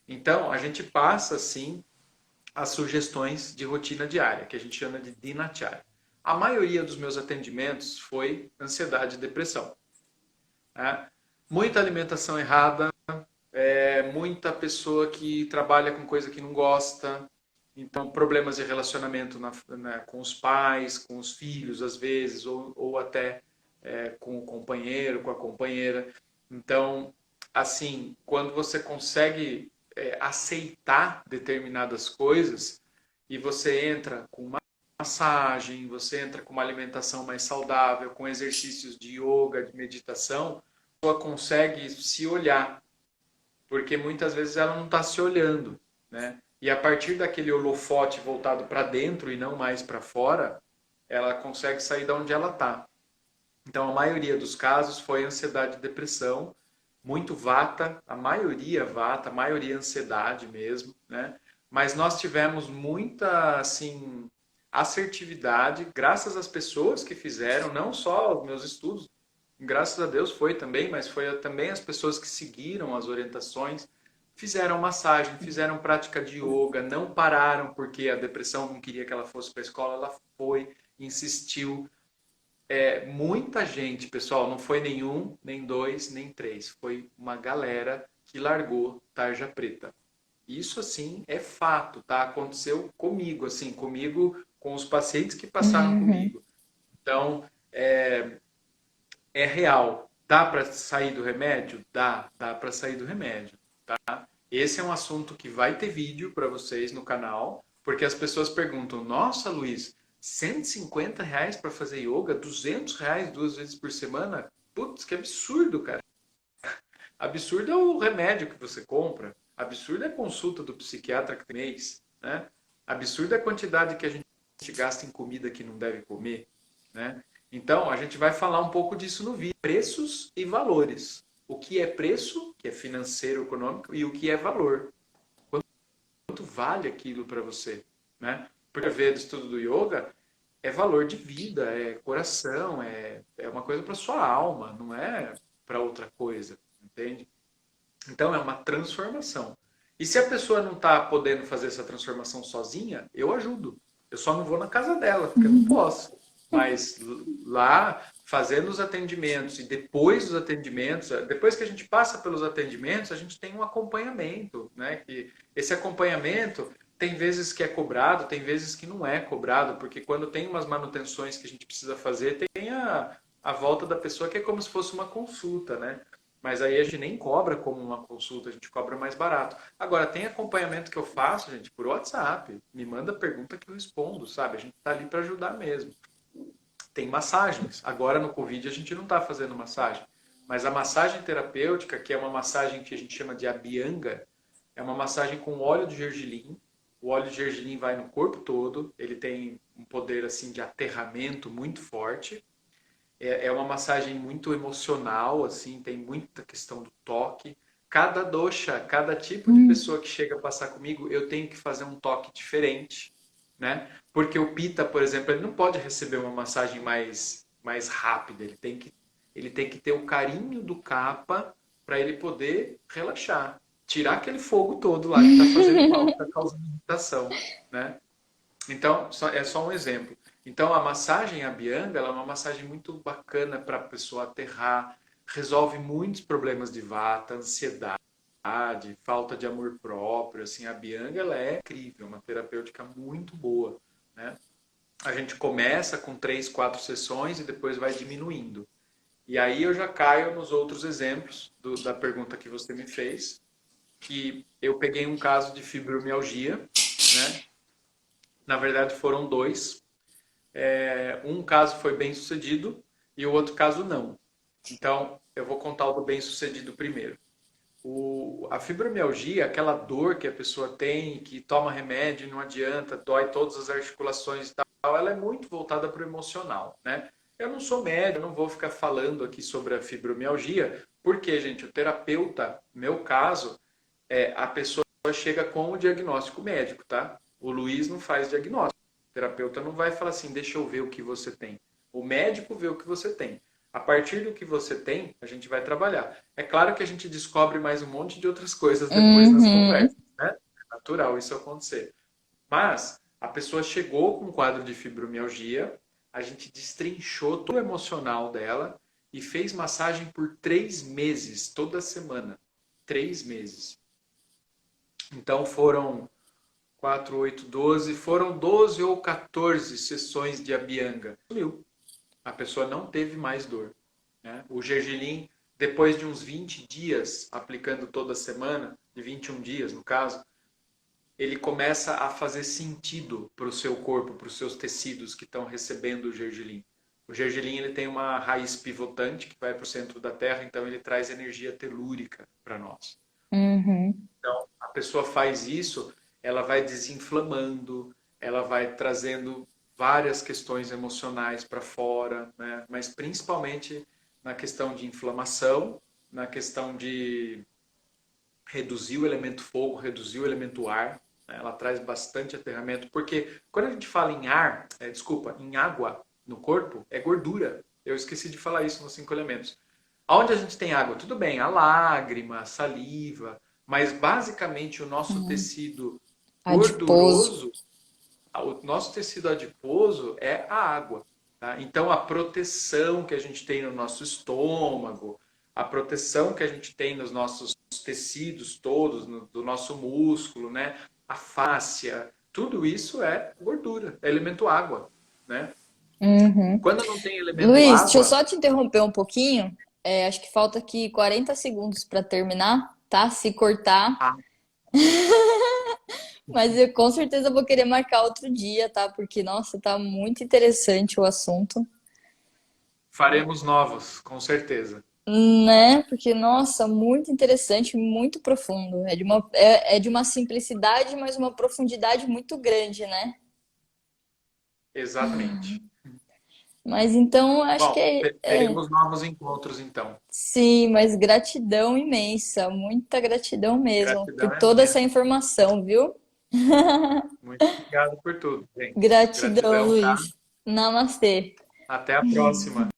Então, a gente passa, sim, as sugestões de rotina diária, que a gente chama de dinacharya. A maioria dos meus atendimentos foi ansiedade e depressão, né? Muita alimentação errada, muita pessoa que trabalha com coisa que não gosta, então problemas de relacionamento com os pais, com os filhos, às vezes, ou até com o companheiro, com a companheira. Então, assim, quando você consegue aceitar determinadas coisas e você entra com uma massagem, você entra com uma alimentação mais saudável, com exercícios de yoga, de meditação, a pessoa consegue se olhar, porque muitas vezes ela não está se olhando, né? E a partir daquele holofote voltado para dentro e não mais para fora, ela consegue sair de onde ela está. Então, a maioria dos casos foi ansiedade e depressão, muito vata, a maioria ansiedade mesmo, né? Mas nós tivemos muita, assim, assertividade, graças às pessoas que fizeram, não só os meus estudos, graças a Deus foi também, mas foi também as pessoas que seguiram as orientações, fizeram massagem, fizeram prática de yoga, não pararam porque a depressão não queria que ela fosse para a escola, ela foi, insistiu, muita gente, pessoal, não foi nenhum, nem dois, nem três. Foi uma galera que largou tarja preta. Isso, assim, é fato, tá? Aconteceu comigo, assim, comigo, com os pacientes que passaram Uhum. comigo. Então, é real. Dá para sair do remédio? Dá para sair do remédio. Esse é um assunto que vai ter vídeo para vocês no canal, porque as pessoas perguntam: Nossa, Luiz, R$ 150 para fazer yoga, R$ 200 2 vezes por semana? Putz, que absurdo, cara. Absurdo é o remédio que você compra, absurdo é a consulta do psiquiatra que tem mês, né? Absurdo é a quantidade que a gente gasta em comida que não deve comer, né? Então, a gente vai falar um pouco disso no vídeo, preços e valores. o que é preço, que é financeiro, econômico, e o que é valor. Quanto vale aquilo para você, né? Porque ver do estudo do yoga é valor de vida, é coração, é uma coisa para sua alma, não é para outra coisa, entende? Então é uma transformação. E se a pessoa não está podendo fazer essa transformação sozinha, eu ajudo. Eu só não vou na casa dela, porque eu não posso. Mas lá, fazendo os atendimentos e depois dos atendimentos, depois que a gente passa pelos atendimentos, a gente tem um acompanhamento, né? Que esse acompanhamento tem vezes que é cobrado, tem vezes que não é cobrado, porque quando tem umas manutenções que a gente precisa fazer, tem a volta da pessoa que é como se fosse uma consulta, né? Mas aí a gente nem cobra como uma consulta, a gente cobra mais barato. Agora, tem acompanhamento que eu faço, gente, por WhatsApp. Me manda pergunta que eu respondo, sabe? A gente tá ali para ajudar mesmo. Tem massagens. Agora no Covid a gente não está fazendo massagem. Mas a massagem terapêutica, que é uma massagem que a gente chama de Abhyanga, é uma massagem com óleo de gergelim. O óleo de gergelim vai no corpo todo. Ele tem um poder assim de aterramento muito forte. É uma massagem muito emocional, assim, tem muita questão do toque. Cada dosha, cada tipo de Hum, pessoa que chega a passar comigo, eu tenho que fazer um toque diferente, né? Porque o Pita, por exemplo, ele não pode receber uma massagem mais rápida, ele tem que ter o carinho do capa para ele poder relaxar, tirar aquele fogo todo lá que está fazendo mal, que está causando irritação, né? Então, é só um exemplo. Então, a massagem Abhyanga, ela é uma massagem muito bacana para a pessoa aterrar, resolve muitos problemas de vata, ansiedade, falta de amor próprio. Assim, a Abhyanga, ela é incrível, uma terapêutica muito boa, né? A gente começa com 3, 4 sessões e depois vai diminuindo. E aí eu já caio nos outros exemplos da pergunta que você me fez, que eu peguei um caso de fibromialgia, né? Na verdade, foram dois. Um caso foi bem sucedido e o outro caso não. Então, eu vou contar o do bem sucedido primeiro. A fibromialgia, aquela dor que a pessoa tem, que toma remédio e não adianta, dói todas as articulações e tal, ela é muito voltada para o emocional, né? Eu não sou médico, não vou ficar falando aqui sobre a fibromialgia, porque, gente, o terapeuta, no meu caso, a pessoa chega com o diagnóstico médico, tá? O Luiz não faz diagnóstico. O terapeuta não vai falar assim, deixa eu ver o que você tem. O médico vê o que você tem. A partir do que você tem, a gente vai trabalhar. É claro que a gente descobre mais um monte de outras coisas depois nas uhum. conversas, né? É natural isso acontecer. Mas a pessoa chegou com um quadro de fibromialgia, a gente destrinchou todo o emocional dela e fez massagem por 3 meses, toda semana. 3 meses. Então foram 4, 8, 12. Foram 12 ou 14 sessões de Abhyanga. Sumiu. A pessoa não teve mais dor, né? O gergelim, depois de uns 20 dias, aplicando toda semana, de 21 dias no caso, ele começa a fazer sentido para o seu corpo, para os seus tecidos que estão recebendo o gergelim. O gergelim ele tem uma raiz pivotante que vai para o centro da Terra, então ele traz energia telúrica para nós. Uhum. Então, a pessoa faz isso, ela vai desinflamando, ela vai trazendo várias questões emocionais para fora, né? Mas principalmente na questão de inflamação, na questão de reduzir o elemento fogo, reduzir o elemento ar, né? Ela traz bastante aterramento, porque quando a gente fala em ar, desculpa, em água no corpo, é gordura. Eu esqueci de falar isso nos 5 elementos. Onde a gente tem água? Tudo bem, a lágrima, a saliva, mas basicamente o nosso Uhum. tecido Adiposo. gorduroso, o nosso tecido adiposo é a água. Tá? Então a proteção que a gente tem no nosso estômago, a proteção que a gente tem nos nossos tecidos todos, do nosso músculo, né? A fáscia, tudo isso é gordura, é elemento água, né? Uhum. Quando não tem elemento Luiz, deixa eu água, só te interromper um pouquinho. Acho que falta aqui 40 segundos para terminar, tá? Se cortar. a Mas eu com certeza vou querer marcar outro dia, tá? Porque, nossa, tá muito interessante o assunto, faremos novos, com certeza. né? Porque, nossa, muito interessante, muito profundo. É de uma simplicidade, mas uma profundidade muito grande, né? Exatamente. Mas então, acho que Bom, é. teremos novos encontros então. Sim, mas gratidão imensa, muita gratidão mesmo por Gratidão é toda minha. essa informação, viu? Muito obrigado por tudo, gente. Gratidão, Gratidão, tá? Luiz. Namastê. Até a próxima.